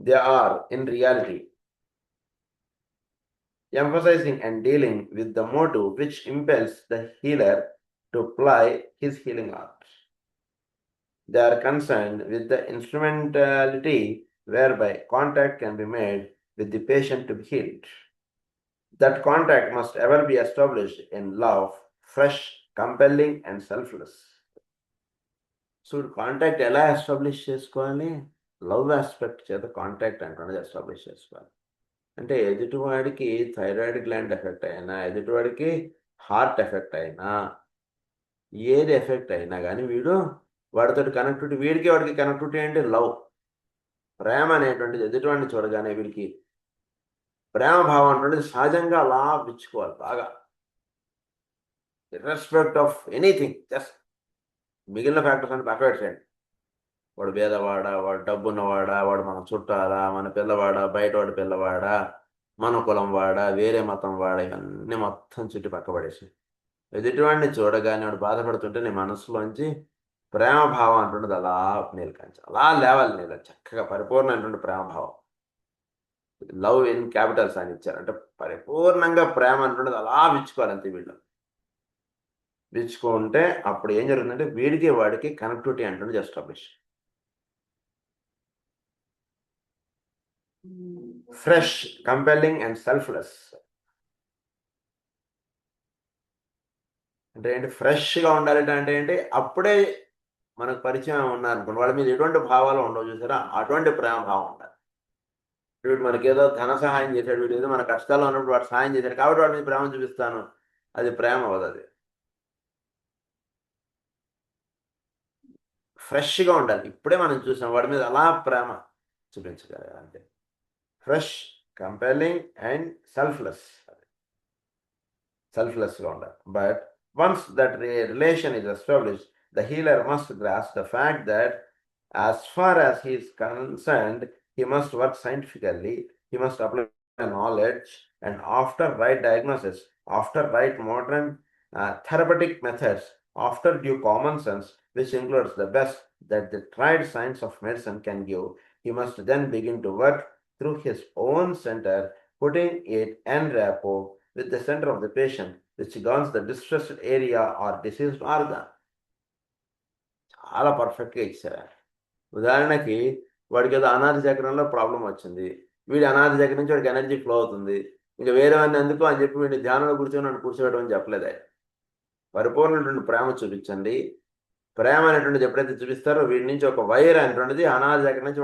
They are in reality emphasizing and dealing with the motive which impels the healer to apply his healing art. They are concerned with the instrumentality whereby contact can be made with the patient to be healed. That contact must ever be established in love, fresh, compelling, and selfless. So, contact ఎలా ఎస్టాబ్లిష్ చేసుకోవాలి? లవ్ ఆస్పెక్ట్ చేత కాంటాక్ట్ అంటే ఎస్టాబ్లిష్ చేసుకోవాలి. అంటే ఎదుటివాడికి థైరాయిడ్ గ్లాండ్ ఎఫెక్ట్ అయినా, ఎదుటివాడికి హార్ట్ ఎఫెక్ట్ అయినా, ఏది ఎఫెక్ట్ అయినా కానీ వాడితో కనెక్టివిటీ, వీడికి వాడికి కనెక్టివిటీ అంటే లవ్, ప్రేమ అనేటువంటిది ఎదుటివాడిని చూడగానే వీడికి ప్రేమ భావం అంటే సహజంగా అలా పిచ్చుకోవాలి బాగా, ఇర్రెస్పెక్ట్ ఆఫ్ ఎనీథింగ్. జస్ట్ మిగిలిన ఫ్యాక్టర్స్ అంటే పక్క పెట్టండి. వాడు పేదవాడా, వాడు డబ్బున్నవాడా, వాడు మన చుట్టాలా, మన పిల్లవాడా, బయట వాడు పిల్లవాడా, మన కులం వాడా, వేరే మతం వాడా, ఇవన్నీ మొత్తం చుట్టూ పక్క పడేసి ఎదుటివాడిని చూడగానే వాడు బాధపడుతుంటే నీ మనసులోంచి ప్రేమ భావం అంటుండదు అలా నీలకంచి అలా లేవాలి. నీళ్ళ చక్కగా పరిపూర్ణమైనటువంటి ప్రేమభావం, లవ్ ఇన్ క్యాపిటల్స్ అని ఇచ్చారు. అంటే పరిపూర్ణంగా ప్రేమ అంటుండదు అలా విచ్చుకోవాలి అంతే. వీళ్ళు విచ్చుకుంటే అప్పుడు ఏం జరుగుతుందంటే వీడికి వాడికి కనెక్టివిటీ అంటుండే establish. Fresh, compelling and selfless అంటే ఏంటి? ఫ్రెష్గా ఉండాలి అంటే ఏంటి? అప్పుడే మనకు పరిచయం ఉన్నారనుకోండి, వాళ్ళ మీద ఎటువంటి భావాలు ఉండవు చూసారా, అటువంటి ప్రేమ భావం ఉండాలి. వీడు మనకేదో ధన సహాయం చేశాడు, వీడు ఏదో మన కష్టాల్లో ఉన్నప్పుడు వాడు సహాయం చేశాడు కాబట్టి వాడి మీద ప్రేమ చూపిస్తాను, అది ప్రేమ అవ్వదు. అది ఫ్రెష్గా ఉండాలి. ఇప్పుడే మనం చూసాం వాడి మీద అలా ప్రేమ చూపించగలగాలి అంటే ఫ్రెష్, కంపెల్లింగ్ అండ్ సెల్ఫ్లెస్గా ఉండాలి. But once that relation is established, the healer must grasp the fact that as far as he is concerned, he must work scientifically, he must apply knowledge, and after right diagnosis, after right modern therapeutic methods, after due common sense, which includes the best that the tried science of medicine can give, he must then begin to work through his own center, putting it en rapport with the center of the patient, which governs the distressed area or diseased organ. చాలా పర్ఫెక్ట్గా ఇచ్చారు. ఉదాహరణకి వాడికి ఏదో అనాథ చక్రంలో ప్రాబ్లం వచ్చింది, వీడి అనాథ చక్రం నుంచి వాడికి ఎనర్జీ ఫ్లో అవుతుంది, ఇంకా వేరే వాడిని ఎందుకు అని చెప్పి వీడి ధ్యానంలో కూర్చోబెట్టడం అని చెప్పలేదు. పరిపూర్ణటువంటి ప్రేమ చూపించండి. ప్రేమ అనేటువంటిది ఎప్పుడైతే చూపిస్తారో వీడి నుంచి ఒక వైర్ అనేటువంటిది అనాథ చక్రం నుంచి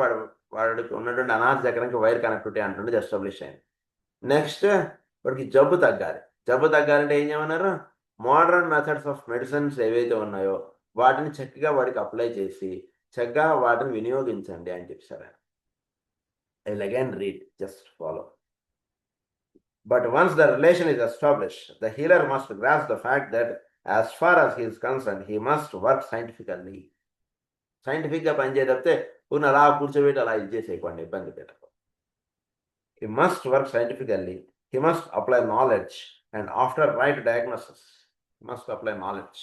వాడికి ఉన్నటువంటి అనాథ చక్రానికి వైర్ కనెక్టివిటీ అనేటువంటిది ఎస్టాబ్లిష్ అయింది. నెక్స్ట్ వాడికి జబ్బు తగ్గాలి. జబ్బు తగ్గాలంటే ఏం చేయమన్నారు? మోడర్న్ మెథడ్స్ ఆఫ్ మెడిసిన్స్ ఏవైతే ఉన్నాయో వాటిని చక్కగా వాడికి అప్లై చేసి చక్కగా వాటిని వినియోగించండి అని చెప్పారు. I will again read, just follow. But once the relation is established, the healer must grasp the fact that as far as he is concerned, he must work scientifically. సైంటిఫిక్గా పనిచేయకపోతే ఉన్న అలా కూర్చోబెట్టి అలా ఇది చేసేయకండి, ఇబ్బంది పెట్టకు. He must work scientifically, he must apply knowledge, and after right diagnosis, he must apply knowledge.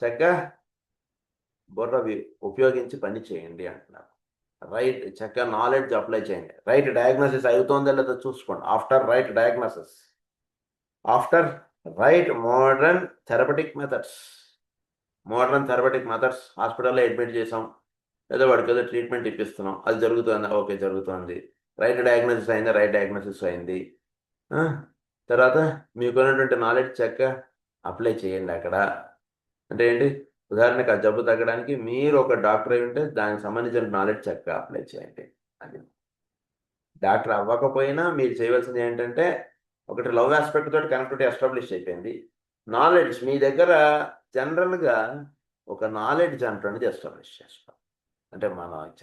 చక్కగా బుర్ర ఉపయోగించి పని చేయండి అంటున్నారు. రైట్, చక్కగా నాలెడ్జ్ అప్లై చేయండి. రైట్ డయాగ్నోసిస్ అవుతుందో లేదో చూసుకోండి. After right diagnosis, after right modern therapeutic methods. హాస్పిటల్లో అడ్మిట్ చేసాం, ఏదో వాడికి ఏదో ట్రీట్మెంట్ ఇప్పిస్తున్నాం, అది జరుగుతుంది, ఓకే జరుగుతుంది. రైట్ డయాగ్నోసిస్ అయింది. తర్వాత మీకున్నటువంటి నాలెడ్జ్ చక్కగా అప్లై చేయండి అక్కడ. అంటే ఏంటి? ఉదాహరణకు ఆ జబ్బు తగ్గడానికి మీరు ఒక డాక్టర్ అయి ఉంటే దానికి సంబంధించిన నాలెడ్జ్ చక్కగా అప్లై చేయండి. అది డాక్టర్ అవ్వకపోయినా మీరు చేయవలసింది ఏంటంటే, ఒకటి లవ్ ఆస్పెక్ట్ తోటి కనెక్టివిటీ ఎస్టాబ్లిష్ అయిపోయింది. నాలెడ్జ్ మీ దగ్గర జనరల్గా ఒక నాలెడ్జ్ అంటున్నది ఎస్టాబ్లిష్ చేస్తాం. అంటే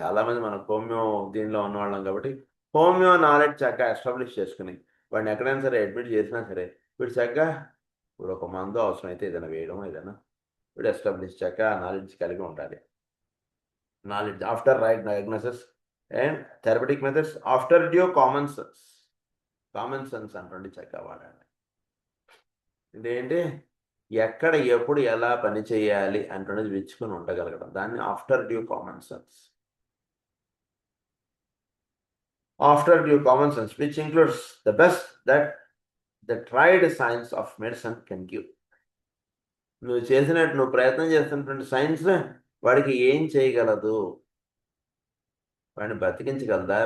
చాలామంది మన హోమియో దీనిలో ఉన్నవాళ్ళం కాబట్టి హోమియో నాలెడ్జ్ చక్కగా ఎస్టాబ్లిష్ చేసుకుని వాడిని ఎక్కడైనా సరే అడ్మిట్ చేసినా సరే వీడు చక్కగా ఇప్పుడు ఒక మందు అవసరం అయితే ఏదైనా వేయడం ఏదైనా వీడు ఎస్టాబ్లిష్ చక్కగా నాలెడ్జ్ కలిగి ఉండాలి. Knowledge after right diagnosis and therapeutic methods after due common sense. Common sense అంటే చక్కగా వాడండి. ఇదేంటి ఎక్కడ ఎప్పుడు ఎలా పని చేయాలి అంటున్నది విచ్చుకొని ఉండగలగడం, దాన్ని after due common sense. After due common sense which includes the best that the tried science of medicine can give. నువ్వు ప్రయత్నం చేస్తున్నటువంటి సైన్స్ వాడికి ఏం చేయగలదు, వాడిని బతికించగలదా,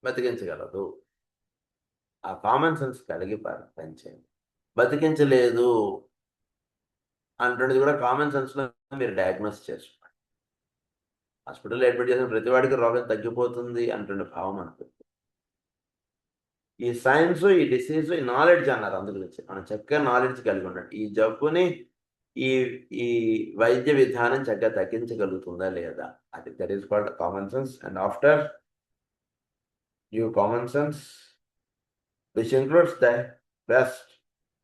బతికించగలదు. ఆ కామన్ సెన్స్ కలిగి పనిచేయండి. బతికించలేదు అంటున్నది కూడా కామన్ సెన్స్లో మీరు డయాగ్నోస్ చేసుకోండి. హాస్పిటల్లో అడ్మిట్ చేసిన ప్రతి వాడికి రోగం తగ్గిపోతుంది అంటుండే భావం అనుకుంటుంది. ఈ సైన్స్, ఈ డిసీజ్, ఈ నాలెడ్జ్ అన్నారు. అందుగురించి మనం చక్కగా నాలెడ్జ్ కలిగి ఉన్నట్టు ఈ జబ్బుని ఈ ఈ వైద్య విధానం చక్కగా తగ్గించగలుగుతుందా లేదా, అది that is called common sense. And after you common sense which includes the best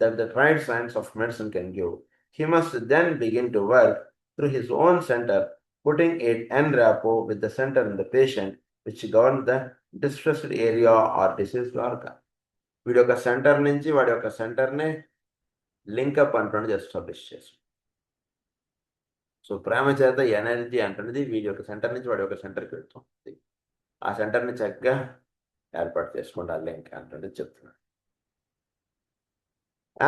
that the tried science of medicine can give, he must then begin to work through his own center, putting it en rapport with the center in the patient, which governs the distressed area or diseased organ. వీడి యొక్క సెంటర్ నుంచి వాడి యొక్క సెంటర్ని లింకప్ అంటున్నది ఎస్టాబ్లిష్ చేసి, సో ప్రేమ చేత ఎనర్జీ అంటున్నది వీడి యొక్క సెంటర్ నుంచి వాడి యొక్క సెంటర్కి వెళ్తుంది. ఆ సెంటర్ని చక్కగా ఏర్పాటు చేసుకోండి, ఆ లింక్ అంటున్నది చెప్తున్నాడు.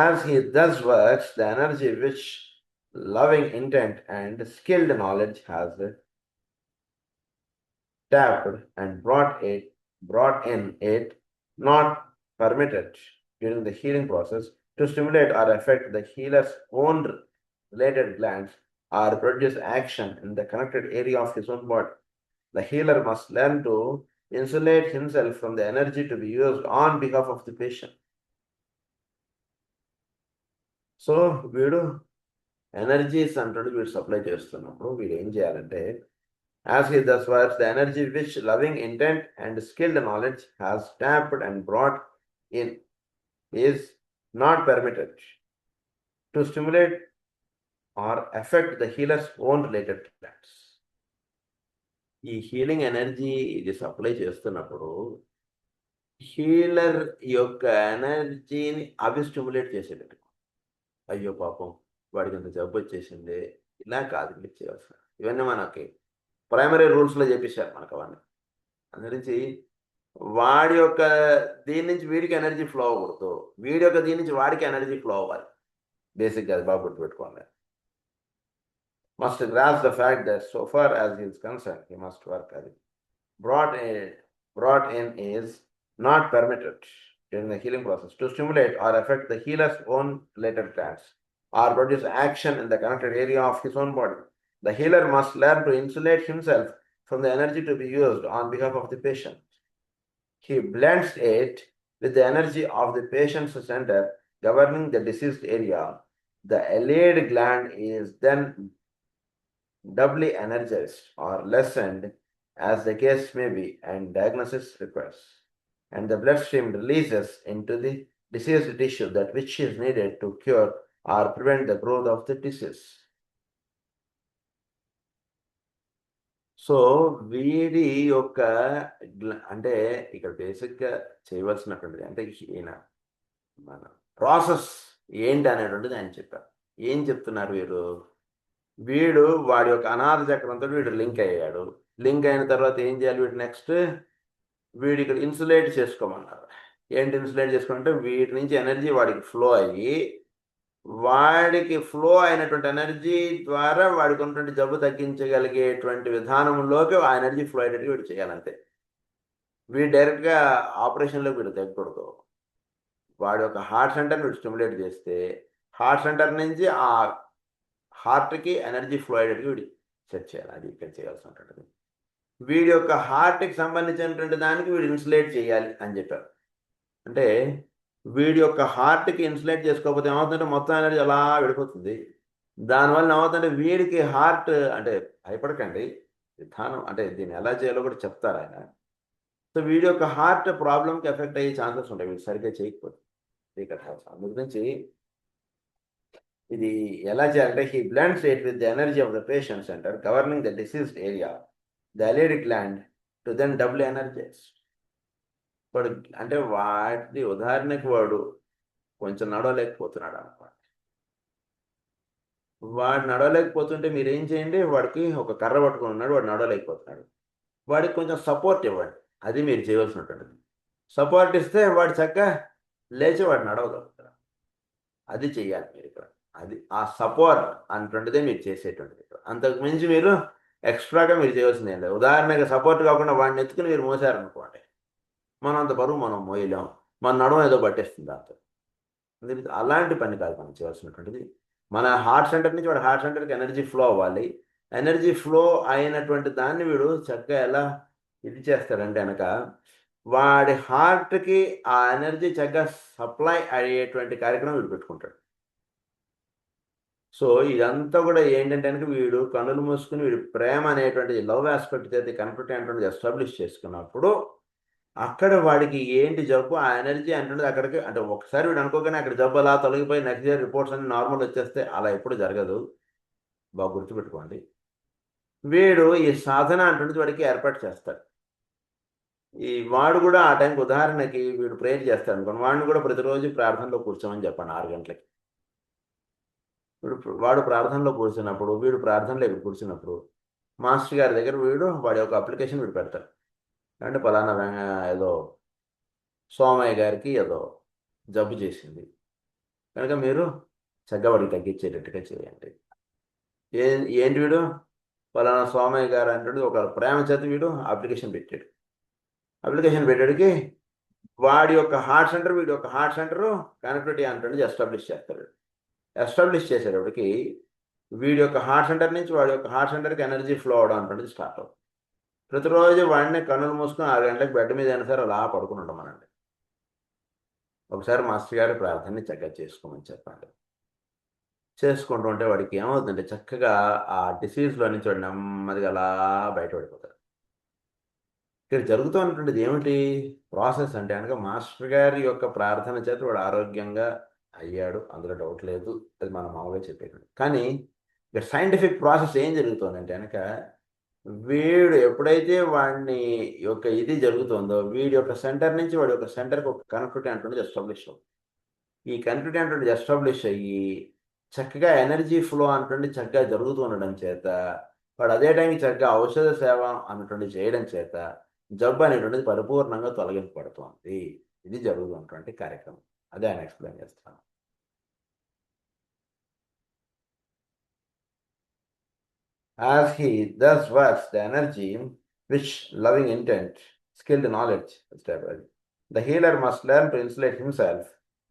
As he thus works, the energy which loving intent and skilled knowledge has tapped and brought in it, not permitted during the healing process to stimulate or affect the healer's own related glands or produce action in the connected area of his own body. The healer must learn to insulate himself from the energy to be used on behalf of the patient. So వీడు ఎనర్జీస్ అంటాడు, వీడు సప్లై చేస్తున్నప్పుడు వీడు ఏం చేయాలంటే, as he thus works, the energy which loving intent and skilled knowledge has tapped and brought in is not permitted to stimulate or affect the healer's own related plans. ఈ హీలింగ్ ఎనర్జీ ఇది సప్లై చేస్తున్నప్పుడు హీలర్ యొక్క ఎనర్జీని అవి స్టిమ్యులేట్ చేసేటట్టు, అయ్యో పాపం వాడికి ఇంత జబ్బు వచ్చేసింది, ఇలా కాదు క్లిక్ చేయాల్సిన, ఇవన్నీ మనకి ప్రైమరీ రూల్స్లో చెప్పేశారు మనకు అవన్నీ. అందురించి వాడి యొక్క దీని నుంచి వీడికి ఎనర్జీ ఫ్లో అవ్వకూడదు, వీడి యొక్క దీని నుంచి వాడికి ఎనర్జీ ఫ్లో అవ్వాలి. బేసిక్గా అది బాగా గుర్తుపెట్టుకోండి. Must grasp the fact that so far as he is concern he must work. అది brought in is not permitted during the healing process to stimulate or affect the healer's own related glands or produce action in the connected area of his own body. The healer must learn to insulate himself from the energy to be used on behalf of the patient. He blends it with the energy of the patient's center governing the diseased area. The allayed gland is then doubly energized or lessened as the case may be and diagnosis requires, and the bloodstream releases into the diseased tissue that which is needed to cure or prevent the growth of the disease. So వీడి యొక్క అంటే ఇక్కడ బేసిక్గా చేయవలసినటువంటిది అంటే ఈయన మన ప్రాసెస్ ఏంటి అనేటువంటిది ఆయన చెప్పారు. ఏం చెప్తున్నారు వీడు వాడి యొక్క అనాథ చక్రంతో వీడు లింక్ అయ్యాడు. లింక్ అయిన తర్వాత ఏం చేయాలి, వీడు నెక్స్ట్ వీడి ఇక్కడ ఇన్సులేట్ చేసుకోమన్నారు. ఏంటి ఇన్సులేట్ చేసుకోమంటే వీటి నుంచి ఎనర్జీ వాడికి ఫ్లో అయ్యి వాడికి ఫ్లో అయినటువంటి ఎనర్జీ ద్వారా వాడికి ఉన్నటువంటి జబ్బు తగ్గించగలిగేటువంటి విధానంలోకి ఆ ఎనర్జీ ఫ్లో అయ్యేటట్టు వీడు చేయాలంతే. వీడు డైరెక్ట్గా ఆపరేషన్లోకి వీడు తగ్గకూడదు. వాడి యొక్క హార్ట్ సెంటర్ని వీడు స్టిమ్యులేట్ చేస్తే హార్ట్ సెంటర్ నుంచి ఆ హార్ట్కి ఎనర్జీ ఫ్లో అయ్యేటట్టు వీడు సెట్ చేయాలి. అది ఇక్కడ చేయాల్సి ఉంటుంది. వీడి యొక్క హార్ట్కి సంబంధించినటువంటి దానికి వీడు ఇన్సులేట్ చేయాలి అని చెప్పారు. అంటే వీడి యొక్క హార్ట్కి ఇన్సులేట్ చేసుకోకపోతే ఏమవుతుందంటే మొత్తం ఎనర్జీ అలా విడిపోతుంది. దానివల్ల ఏమవుతుందంటే వీడికి హార్ట్ అంటే భయపడకండి, విధానం అంటే దీన్ని ఎలా చేయాలో కూడా చెప్తారు ఆయన. సో వీడి యొక్క హార్ట్ ప్రాబ్లంకి ఎఫెక్ట్ అయ్యే ఛాన్సెస్ ఉంటాయి వీడు సరిగ్గా చేయకపోతే. అందు గురించి ఇది ఎలా చేయాలంటే he blends it with the energy of the patient centre governing the diseased area, the allayed gland to then doubly energize. వాడు అంటే వాటి ఉదాహరణకి వాడు కొంచెం నడవలేకపోతున్నాడు అనమాట. వాడు నడవలేకపోతుంటే మీరు ఏం చేయండి, వాడికి ఒక కర్ర పట్టుకొని ఉన్నాడు, వాడు నడవలేకపోతున్నాడు, వాడికి కొంచెం సపోర్ట్ ఇవ్వండి. అది మీరు చేయవలసినటువంటిది. సపోర్ట్ ఇస్తే వాడు చక్కగా లేచి వాడు నడవగలుగుతాడు. అది చెయ్యాలి మీరు ఇక్కడ. అది ఆ సపోర్ట్ అటువంటిదే మీరు చేసేటువంటిది. అంతకు మించి మీరు ఎక్స్ట్రాగా మీరు చేయవలసింది ఏం లేదు. ఉదాహరణకి సపోర్ట్ కాకుండా వాడిని ఎత్తుకుని మీరు మోసారనుకోండి, మనం అంత బరువు మనం మోయలేం, మన నడుము ఏదో పట్టేస్తుంది దాంతో. అలాంటి పని కాదు మనం చేయవలసినటువంటిది. మన హార్ట్ సెంటర్ నుంచి వాడు హార్ట్ సెంటర్కి ఎనర్జీ ఫ్లో అవ్వాలి. ఎనర్జీ ఫ్లో అయినటువంటి దాన్ని వీడు చక్కగా ఎలా ఇది చేస్తాడంటే కనుక వాడి హార్ట్కి ఆ ఎనర్జీ చక్కగా సప్లై అయ్యేటువంటి కార్యక్రమం వీడు పెట్టుకుంటాడు. సో ఇదంతా కూడా ఏంటంటే కనుక వీడు కన్నులు మూసుకుని వీడు ప్రేమ అనేటువంటి లవ్ ఆస్పెక్ట్ చేతి కనెక్ట్ అనేటువంటిది ఎస్టాబ్లిష్ చేసుకున్నప్పుడు అక్కడ వాడికి ఏంటి జబ్బు, ఆ ఎనర్జీ అంటున్నది అక్కడికి, అంటే ఒకసారి వీడు అనుకోగానే అక్కడ జబ్బు అలా తొలగిపోయి నెక్స్ట్ ఇయర్ రిపోర్ట్స్ అన్ని నార్మల్ వచ్చేస్తే అలా ఎప్పుడు జరగదు. బాగా గుర్తుపెట్టుకోండి. వీడు ఈ సాధన అంటున్నది వాడికి ఏర్పాటు చేస్తాడు. ఈ వాడు కూడా ఆ టైంకి ఉదాహరణకి వీడు ప్రేయర్ చేస్తాడు అనుకోండి, వాడిని కూడా ప్రతిరోజు ప్రార్థనలో కూర్చోమని చెప్పండి 6 గంటలకి. వాడు ప్రార్థనలో కూర్చున్నప్పుడు వీడు ప్రార్థనలో ఇక్కడ కూర్చున్నప్పుడు మాస్టర్ గారి దగ్గర వాడి యొక్క అప్లికేషన్ వీడు పెడతాడు. అంటే పలానా ఏదో సోమయ్య గారికి ఏదో జబ్బు చేసింది కనుక మీరు చక్కవాడికి తగ్గించేటట్టుగా చేయండి. ఏంటి వీడు పలానా సోమయ్య గారు అంటే ఒక ప్రేమ చేత వీడు అప్లికేషన్ పెట్టాడు. అప్లికేషన్ పెట్టాడికి వాడి యొక్క హార్ట్ సెంటర్ వీడి యొక్క హార్ట్ సెంటర్ కనెక్టివిటీ అంటే ఎస్టాబ్లిష్ చేస్తాడు. ఎస్టాబ్లిష్ చేసేటప్పటికి వీడి యొక్క హార్ట్ సెంటర్ నుంచి వాడి యొక్క హార్ట్ సెంటర్కి ఎనర్జీ ఫ్లో అవడం అంటే స్టార్ట్ అవుతుంది. ప్రతిరోజు వాడిని కన్నులు మూసుకొని 6 గంటలకు బెడ్ మీద అయినా సరే అలా పడుకుని ఉండమనండి. ఒకసారి మాస్టర్ గారి ప్రార్థనని చక్కగా చేసుకోమని చెప్పండి. చేసుకుంటూ ఉంటే వాడికి ఏమవుతుందంటే చక్కగా ఆ డిసీజ్లో నుంచి వాడు నెమ్మదిగా అలా బయటపడిపోతాడు. ఇక్కడ జరుగుతున్నటువంటిది ఏమిటి ప్రాసెస్ అంటే కనుక మాస్టర్ గారి యొక్క ప్రార్థన చేత వాడు ఆరోగ్యంగా అయ్యాడు, అందులో డౌట్ లేదు, అది మనం మామూలుగా చెప్పేది. కానీ ఇక్కడ సైంటిఫిక్ ప్రాసెస్ ఏం జరుగుతుందంటే కనుక వీడు ఎప్పుడైతే వాడిని యొక్క ఇది జరుగుతుందో వీడి యొక్క సెంటర్ నుంచి వాడి యొక్క సెంటర్కి ఒక కనెక్టివిటీ అంటుంది ఎస్టాబ్లిష్ అవుతుంది. ఈ కనెక్టివిటీ అంటుంది ఎస్టాబ్లిష్ అయ్యి చక్కగా ఎనర్జీ ఫ్లో అంటుంది చక్కగా జరుగుతూ ఉండడం చేత వాడు అదే టైంకి చక్కగా ఔషధ సేవ అన్నటువంటి చేయడం చేత జబ్బు అనేటువంటిది పరిపూర్ణంగా తొలగింపబడుతుంది. ఇది జరుగుతున్నటువంటి కార్యక్రమం. అదే ఆయన ఎక్స్ప్లెయిన్ చేస్తాను. As he thus works the energy, which loving intent, skilled knowledge, the healer must learn to insulate himself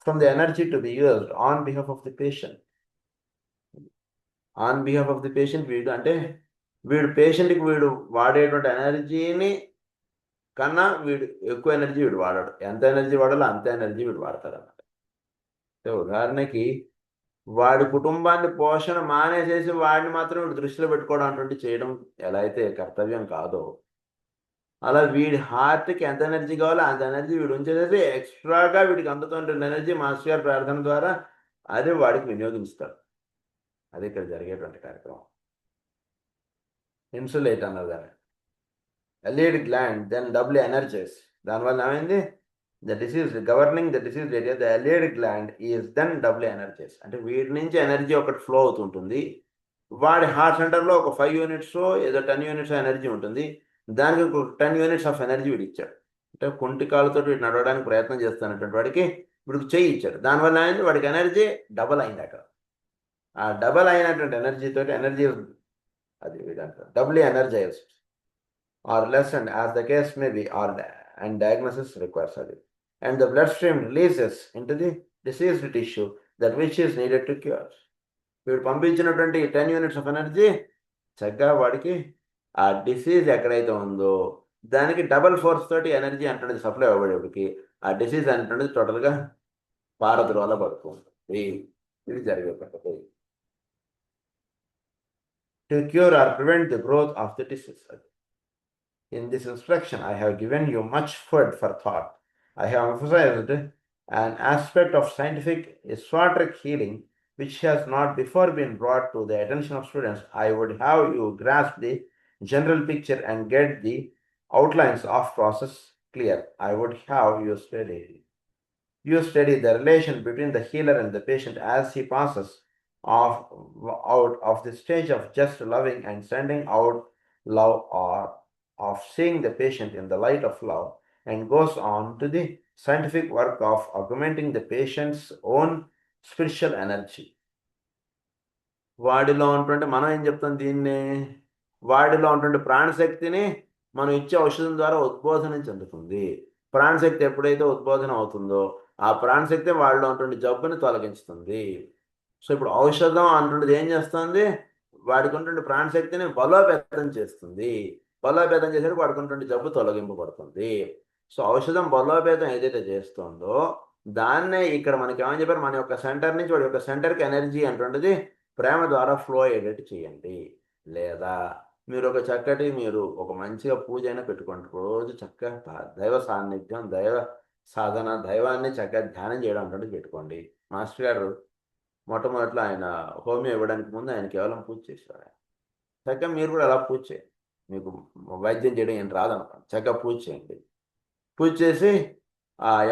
from the energy to be used on behalf of the patient. On behalf of the patient, వీడు అంటే వీడు పేషెంట్కి వీడు వాడేటువంటి ఎనర్జీని కన్నా వీడు ఎక్కువ ఎనర్జీ వీడు వాడాడు. ఎంత ఎనర్జీ వాడాలో అంత ఎనర్జీ వీడు వాడతాడు అన్నమాట. ఉదాహరణకి వాడి కుటుంబాన్ని పోషణ మానేసేసి వాడిని మాత్రం వీడు దృష్టిలో పెట్టుకోవడం అటువంటి చేయడం ఎలా అయితే కర్తవ్యం కాదో అలా వీడి హార్ట్కి ఎంత ఎనర్జీ కావాలో అంత ఎనర్జీ వీడు ఉంచేసేసి ఎక్స్ట్రాగా వీడికి అందుతున్న ఎనర్జీ మాస్టర్ గారి ప్రార్థన ద్వారా అదే వాడికి వినియోగిస్తాడు. అది ఇక్కడ జరిగేటువంటి కార్యక్రమం. ఇన్సులేట్ అన్నది LED gland then doubly energise. దానివల్ల ఏమైంది, the disease governing the disease area, the Leydig gland is then doubly energized. అంటే వీటి నుంచి ఎనర్జీ ఒకటి ఫ్లో అవుతుంటుంది. వాడి హార్ట్ సెంటర్లో ఒక 5 యూనిట్స్ ఏదో 10 యూనిట్స్ ఎనర్జీ ఉంటుంది. దానికి ఒక 10 యూనిట్స్ ఆఫ్ ఎనర్జీ వీడు ఇచ్చాడు. అంటే కుంటి కాళ్ళతో వీడు నడవడానికి ప్రయత్నం చేస్తున్నటువంటి వాడికి వీడికి చెయ్యి ఇచ్చాడు. దానివల్ల ఏంటి, వాడికి ఎనర్జీ డబల్ అయింది. అక్కడ ఆ డబల్ అయినటువంటి ఎనర్జీతో ఎనర్జీ అది doubly energised or less and as the case may be or and diagnosis requires అది. And the bloodstream releases into the diseased tissue that which is needed to cure. వీడు పంపించినటువంటి 10 యూనిట్స్ ఆఫ్ ఎనర్జీ చక్కగా వాడికి ఆ డిసీజ్ ఎక్కడైతే ఉందో దానికి డబల్ ఫోర్స్ తోటి ఎనర్జీ అంటున్నది సప్లై అవ్వబడేటికి ఆ డిసీజ్ అంటున్నది టోటల్గా పారద్రోల పడుతుంది. ఇది జరిగే పద్ధతి. To cure or prevent the growth of the disease. In this instruction I have given you much food for thought. I have emphasized an aspect of scientific esoteric healing which has not before been brought to the attention of students. I would have you grasp the general picture and get the outlines of process clear. I would have you study. You study the relation between the healer and the patient as he passes off, out of the stage of just loving and sending out love, or of seeing the patient in the light of love, and goes on to the scientific work of augmenting the patient's own spiritual energy. వాడిలో ఉన్నటువంటి మనం ఏం చెప్తాం దీన్ని, వాడిలో ఉన్నటువంటి ప్రాణశక్తిని మనం ఇచ్చే ఔషధం ద్వారా ఉద్బోధనం చెందుతుంది. ప్రాణశక్తి ఎప్పుడైతే ఉద్బోధనం అవుతుందో ఆ ప్రాణశక్తి వాళ్ళలో ఉన్నటువంటి జబ్బుని తొలగించుతుంది. సో ఇప్పుడు ఔషధం అంటున్నది ఏం చేస్తుంది, వాడికి ఉన్నటువంటి ప్రాణశక్తిని బలోపేతం చేస్తుంది. బలోపేతం చేసేటప్పుడు వాడికి ఉన్నటువంటి జబ్బు తొలగింపబడుతుంది. సో ఔషధం బలోపేతం ఏదైతే చేస్తుందో దాన్నే ఇక్కడ మనకి ఏమని చెప్పారు, మన యొక్క సెంటర్ నుంచి వాడి యొక్క సెంటర్కి ఎనర్జీ అంటుండది ప్రేమ ద్వారా ఫ్లో అయ్యేటట్టు చేయండి. లేదా మీరు ఒక చక్కటి మీరు ఒక మంచిగా పూజ అయినా పెట్టుకోండి. రోజు చక్కగా దైవ సాన్నిధ్యం, దైవ సాధన, దైవాన్ని చక్కగా ధ్యానం చేయడం అంటే పెట్టుకోండి. మాస్టర్ గారు మొట్టమొదట్లో ఆయన హోమియో ఇవ్వడానికి ముందు ఆయన కేవలం పూజ చేసేవారు. చక్కగా మీరు కూడా అలా పూజ చేయండి. మీకు వైద్యం చేయడం ఏం రాదనుకోండి, చక్కగా పూజ చేయండి. పూజ చేసి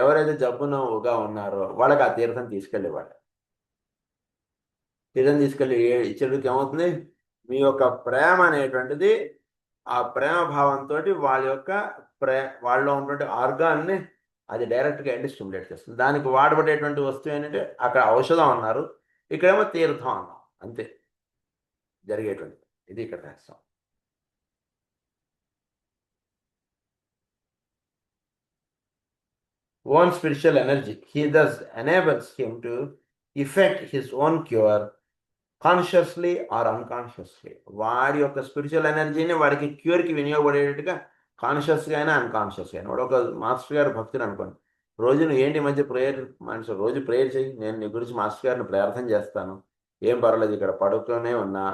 ఎవరైతే జబ్బునగా ఉన్నారో వాళ్ళకి ఆ తీర్థం తీసుకెళ్ళేవాడు. తీర్థం తీసుకెళ్ళి ఇచ్చేటికి ఏమవుతుంది, మీ యొక్క ప్రేమ అనేటువంటిది ఆ ప్రేమ భావంతో వాళ్ళ యొక్క వాళ్ళలో ఉన్నటువంటి ఆర్గాన్ని అది డైరెక్ట్గా ఎండి స్టిమ్యులేట్ చేస్తుంది. దానికి వాడబడేటువంటి వస్తువు ఏంటంటే అక్కడ ఔషధం అన్నారు, ఇక్కడేమో తీర్థం అన్నాం, అంతే జరిగేటువంటి ఇది ఇక్కడ రహస్యం. Own spiritual energy, he thus enables him to effect his own cure consciously or unconsciously. వాడి యొక్క స్పిరిచువల్ ఎనర్జీని వాడికి క్యూర్కి వినియోగపడేటట్టుగా కాన్షియస్గా అయినా అన్కాన్షియస్గా అయినా. వాడు ఒక మాస్టర్ గారు భక్తులు అనుకోండి, రోజు నువ్వు ఏంటి మంచి ప్రేయర్ మనిషి, రోజు ప్రేయర్ చేయి, నేను నీ గురించి మాస్టర్ గారిని ప్రార్థన చేస్తాను, ఏం పర్వాలేదు, ఇక్కడ పడుకునే ఉన్నా,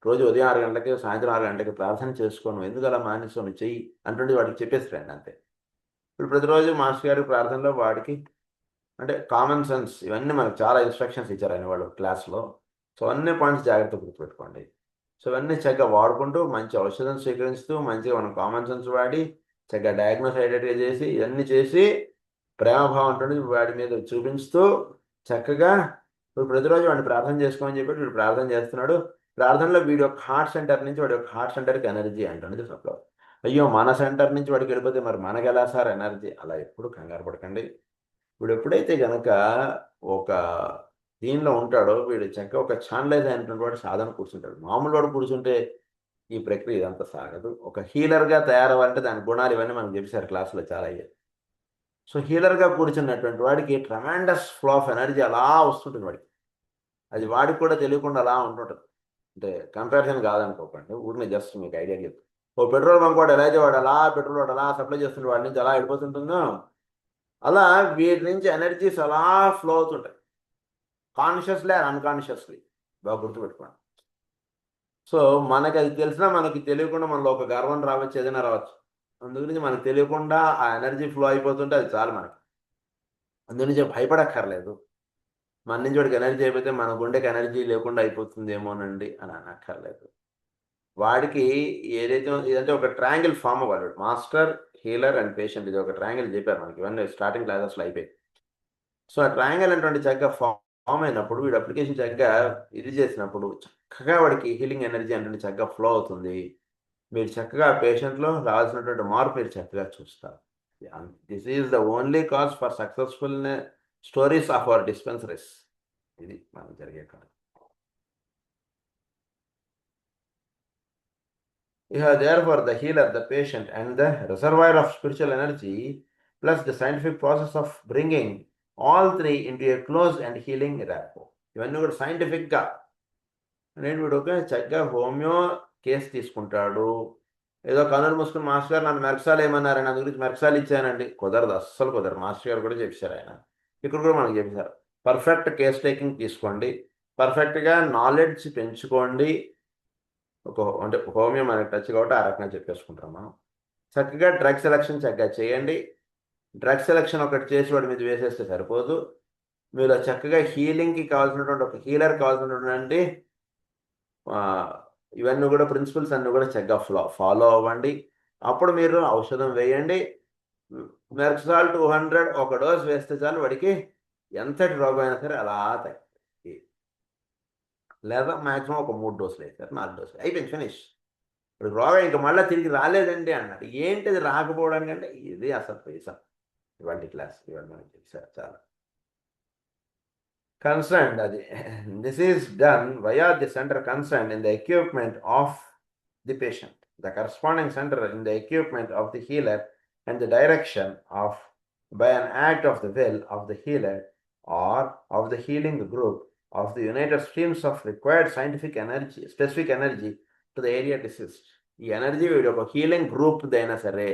రోజు ఉదయం 6 గంటలకి సాయంత్రం 6 గంటలకి ప్రార్థన చేసుకోను, ఎందుకు అలా మానేసాను చెయ్యి అంటుండే వాడికి చెప్పేస్తారండి అంతే. ఇప్పుడు ప్రతిరోజు మాస్టర్ గారి ప్రార్థనలో వాడికి అంటే కామన్ సెన్స్ ఇవన్నీ మనకు చాలా ఇన్స్ట్రక్షన్స్ ఇచ్చారు ఆయన వాళ్ళు క్లాస్లో. సో అన్ని పాయింట్స్ జాగ్రత్తగా గుర్తుపెట్టుకోండి. సో ఇవన్నీ చక్కగా వాడుకుంటూ మంచి ఔషధం స్వీకరిస్తూ మంచిగా మనం కామన్ సెన్స్ వాడి చక్కగా డయాగ్నోస్ అయ్యేటట్టుగా చేసి ఇవన్నీ చేసి ప్రేమభావం ఉంటుంది వాడి మీద చూపించుతూ చక్కగా ఇప్పుడు ప్రతిరోజు వాడిని ప్రార్థన చేసుకోమని చెప్పి వీడు ప్రార్థన చేస్తున్నాడు. ప్రార్థనలో వీడి యొక్క హార్ట్ సెంటర్ నుంచి వాడి యొక్క హార్ట్ సెంటర్కి ఎనర్జీ అంటుంది సప్లై. అయ్యో మన సెంటర్ నుంచి వాడికి వెళ్ళిపోతే మరి మనకి ఎలా సార్ ఎనర్జీ, అలా ఎప్పుడు కంగారు పడకండి. వీడు ఎప్పుడైతే కనుక ఒక దీనిలో ఉంటాడో వీడు చక్కగా ఒక ఛానలైజ్ అయినటువంటి వాడు సాధన కూర్చుంటాడు. మామూలు వాడు కూర్చుంటే ఈ ప్రక్రియ ఇదంతా సాగదు. ఒక హీలర్గా తయారవ్వాలంటే దాని గుణాలు ఇవన్నీ మనం చెప్పారు క్లాసులో చాలా అయ్యాయి. సో హీలర్గా కూర్చున్నటువంటి వాడికి ట్రమాండస్ ఫ్లో ఆఫ్ ఎనర్జీ అలా వస్తుంటుంది వాడికి, అది వాడికి కూడా తెలియకుండా అలా ఉంటుంటుంది. అంటే కంపారిజన్ కాదనుకోకండి, ఊరిని జస్ట్ మీకు ఐడియా చెప్తాను. ఓ పెట్రోల్ బంక్ వాడు ఎలా అయితే వాడు అలా పెట్రోల్ వాడు అలా సప్లై చేస్తుంటే వాడి నుంచి అలా వెళ్ళిపోతుంటుందో అలా వీటి నుంచి ఎనర్జీస్ అలా ఫ్లో అవుతుంటాయి కాన్షియస్లీ అండ్ అన్కాన్షియస్లీ. బాగా గుర్తుపెట్టుకోండి. సో మనకి అది తెలిసినా మనకి తెలియకుండా మనలో ఒక గర్వం రావచ్చు, ఏదైనా రావచ్చు. అందుగురించి మనకు తెలియకుండా ఆ ఎనర్జీ ఫ్లో అయిపోతుంటే అది చాలు మనకి. అందుగురించి భయపడక్కర్లేదు. మన నుంచి వాడికి ఎనర్జీ అయిపోతే మన గుండెకి ఎనర్జీ లేకుండా అయిపోతుందేమోనండి అని అనక్కర్లేదు. వాడికి ఏదైతే ఇదంటే ఒక ట్రయాంగిల్ ఫామ్ అవ్వాలి. మాస్టర్, హీలర్ అండ్ పేషెంట్, ఇది ఒక ట్రయాంగిల్ చెప్పారు మనకి ఇవన్నీ స్టార్టింగ్ క్లాసెస్లో అయిపోయి. సో ఆ ట్రయాంగిల్ అనేటువంటి చక్కగా ఫామ్ అయినప్పుడు వీడు అప్లికేషన్ చక్కగా ఇది చేసినప్పుడు చక్కగా వాడికి హీలింగ్ ఎనర్జీ అంటే చక్కగా ఫ్లో అవుతుంది. మీరు చక్కగా పేషెంట్లో రావాల్సినటువంటి మార్పు మీరు చక్కగా చూస్తారు. This is the only cause for successful stories of our dispensaries. ఇది మనం జరిగే కాదు. Therefore, the healer, the patient, and the reservoir of spiritual energy, plus the scientific process of bringing all three into a close and healing rapport. ఇవన్నీ కూడా సైంటిఫిక్గా నేను వీడు ఒక చక్కగా హోమియో కేసు తీసుకుంటాడు. ఏదో కనులు మూసుకుని మాస్టర్ గారు నన్ను మెర్క్సాల్ ఏమన్నారు, నా గురించి మెర్క్సాల్ ఇచ్చానండి, కుదరదు, అస్సలు కుదరదు. మాస్టర్ గారు కూడా చెప్పారు, ఆయన ఇక్కడ కూడా మనకు చెప్పారు. పర్ఫెక్ట్ కేస్ టేకింగ్ తీసుకోండి, పర్ఫెక్ట్గా నాలెడ్జ్ పెంచుకోండి. అంటే హోమియో మనకి టచ్ కాబట్టి ఆ రకంగా చెప్పేసుకుంటాం మనం. చక్కగా డ్రగ్ సెలక్షన్ చక్కగా చేయండి. డ్రగ్ సెలక్షన్ ఒకటి చేసి వాడి మీద వేసేస్తే సరిపోదు. మీరు చక్కగా హీలింగ్కి కావాల్సినటువంటి ఒక హీలర్ కావాల్సినటువంటి ఇవన్నీ కూడా ప్రిన్సిపల్స్ అన్నీ కూడా చక్కగా ఫాలో అవ్వండి. అప్పుడు మీరు ఔషధం వేయండి. మెర్క్సాల్ 200 ఒక డోస్ వేస్తే చాలు వాడికి ఎంతటి రోగం అయినా సరే అలా తగ్గి, లేదా మాక్సిమం ఒక 3 డోసులు వేస్తారు, 4 డోసులు అయిపోయింది, ఫినిష్. ఇప్పుడు రోగం ఇంక మళ్ళీ తిరిగి రాలేదండి అన్నాడు. ఏంటిది రాకపోవడానికి అంటే ఇది అసలు పైసా. ఇవాళ క్లాస్ ఇవాళ మనకి చెప్పారు చాలా concerned అది. This is done via the center concerned in the equipment of the patient, the corresponding center in the equipment of the healer, and the direction of by an act of the will of the healer or of the healing group of the united streams of required scientific energy, specific energy to the area diseased. ఈ ఎనర్జీ వీడి ఒక హీలింగ్ గ్రూప్ అయినా సరే,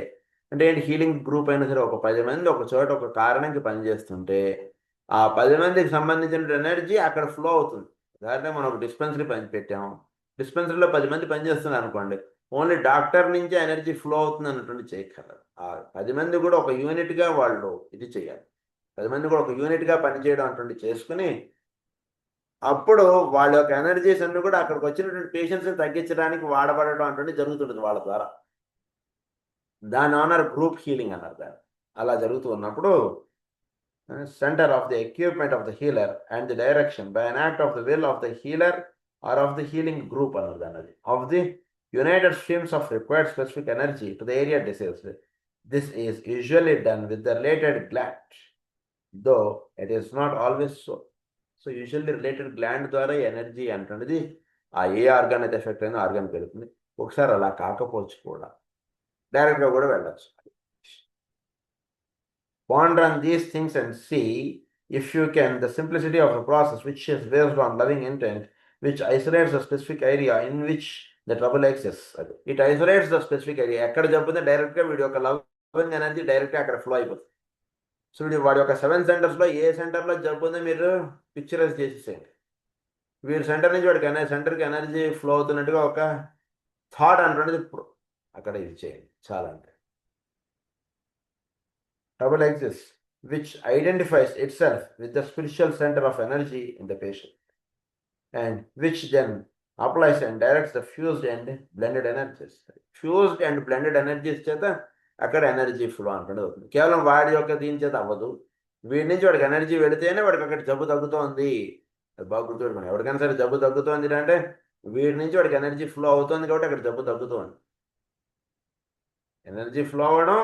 అంటే ఏంటి, హీలింగ్ గ్రూప్ అయినా సరే ఒక 10 మంది ఒక చోట ఒక కారణంకి పనిచేస్తుంటే ఆ 10 మందికి సంబంధించిన ఎనర్జీ అక్కడ ఫ్లో అవుతుంది. ఉదాహరణ మనం ఒక డిస్పెన్సరీ పని పెట్టాము, డిస్పెన్సరీలో 10 మంది పనిచేస్తున్నారు అనుకోండి, ఓన్లీ డాక్టర్ నుంచి ఎనర్జీ ఫ్లో అవుతుంది అన్నటువంటి చేయగలరు. ఆ 10 మంది కూడా ఒక యూనిట్గా వాళ్ళు ఇది చేయాలి, 10 మంది కూడా ఒక యూనిట్గా పనిచేయడం అటువంటి చేసుకుని అప్పుడు వాళ్ళ యొక్క ఎనర్జీస్ అన్ని కూడా అక్కడికి వచ్చినటువంటి పేషెంట్స్ని తగ్గించడానికి వాడబడడం అటువంటి జరుగుతుంటుంది వాళ్ళ ద్వారా. దాని ఆనర్ గ్రూప్ హీలింగ్ అన్నారు దాన్ని. అలా జరుగుతూ ఉన్నప్పుడు center of the equipment of the healer and the direction by an act of the will of the healer or of the healing group of the united streams of required specific energy to the area diseased. This is usually done with the related gland, though it is not always so. So usually related gland ద్వారా ఎనర్జీ అంటున్నది ఆ ఏ ఆర్గాన్ అయితే ఎఫెక్ట్ అయిందో ఆర్గాన్ పెరుగుతుంది. ఒకసారి అలా కాకపోవచ్చు కూడా డైరెక్ట్గా కూడా వెళ్ళచ్చు. Ponder on these things and see if you can the simplicity of the process which is based on loving intent, which isolates the specific area in which the trouble exists. It isolates the specific area. ఎక్కడ జబ్బుందో డైరెక్ట్గా వీడి యొక్క లవింగ్ ఎనర్జీ డైరెక్ట్గా అక్కడ ఫ్లో అయిపోతుంది. సో వీడి వాడి యొక్క 7 సెంటర్స్లో ఏ సెంటర్లో జబ్బు ఉందో మీరు పిక్చరైజ్ చేసేసేయండి. వీడి సెంటర్ నుంచి వాడికి సెంటర్కి ఎనర్జీ ఫ్లో అవుతున్నట్టుగా ఒక థాట్ అంటున్నది అక్కడ ఇది చేయండి చాలా. అంటే trouble exists, which identifies itself with the spiritual center of energy in the patient, and which then applies and directs the fused and blended energies. Fused and blended energies చేత అక్కడ ఎనర్జీ ఫ్లో అంటుంది అవుతుంది. కేవలం వాడి యొక్క దీని చేత అవ్వదు, వీడి నుంచి వాడికి ఎనర్జీ వెళితేనే వాడికి అక్కడ జబ్బు తగ్గుతోంది. అది బాగా గుర్తుపెట్టుకోండి. ఎవరికైనా సరే జబ్బు తగ్గుతోంది అంటే వీడి నుంచి వాడికి ఎనర్జీ ఫ్లో అవుతుంది కాబట్టి అక్కడ జబ్బు తగ్గుతోంది. ఎనర్జీ ఫ్లో అవ్వడం,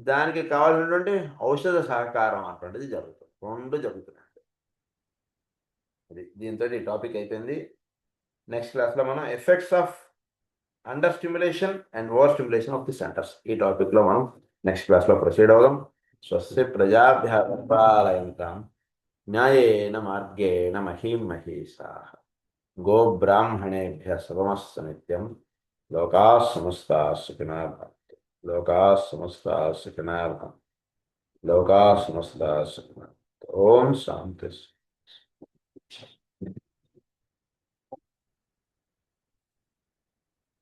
దానికి కావాల్సినటువంటి ఔషధ సహకారం అటువంటిది జరుగుతుంది. రెండు జరుగుతున్నాయి. అది దీంతో ఈ టాపిక్ అయిపోయింది. నెక్స్ట్ క్లాస్లో మనం effects of under stimulation and over stimulation of the centres, ఈ టాపిక్లో మనం నెక్స్ట్ క్లాస్లో ప్రొసీడ్ అవుదాం. స్వస్తి ప్రజాభ్యः పరిపాలయంతాం న్యాయేన మార్గేణ మహీం మహీషాః గోబ్రాహ్మణేభ్యः శుభమస్తు నిత్యం. లోకాः సమస్తాः సుఖినः భవంతు. లోకాः సమస్తాः సుఖినः భవంతు. లోకాः సమస్తాः సుఖినः భవంతు. ఓం శాంతి.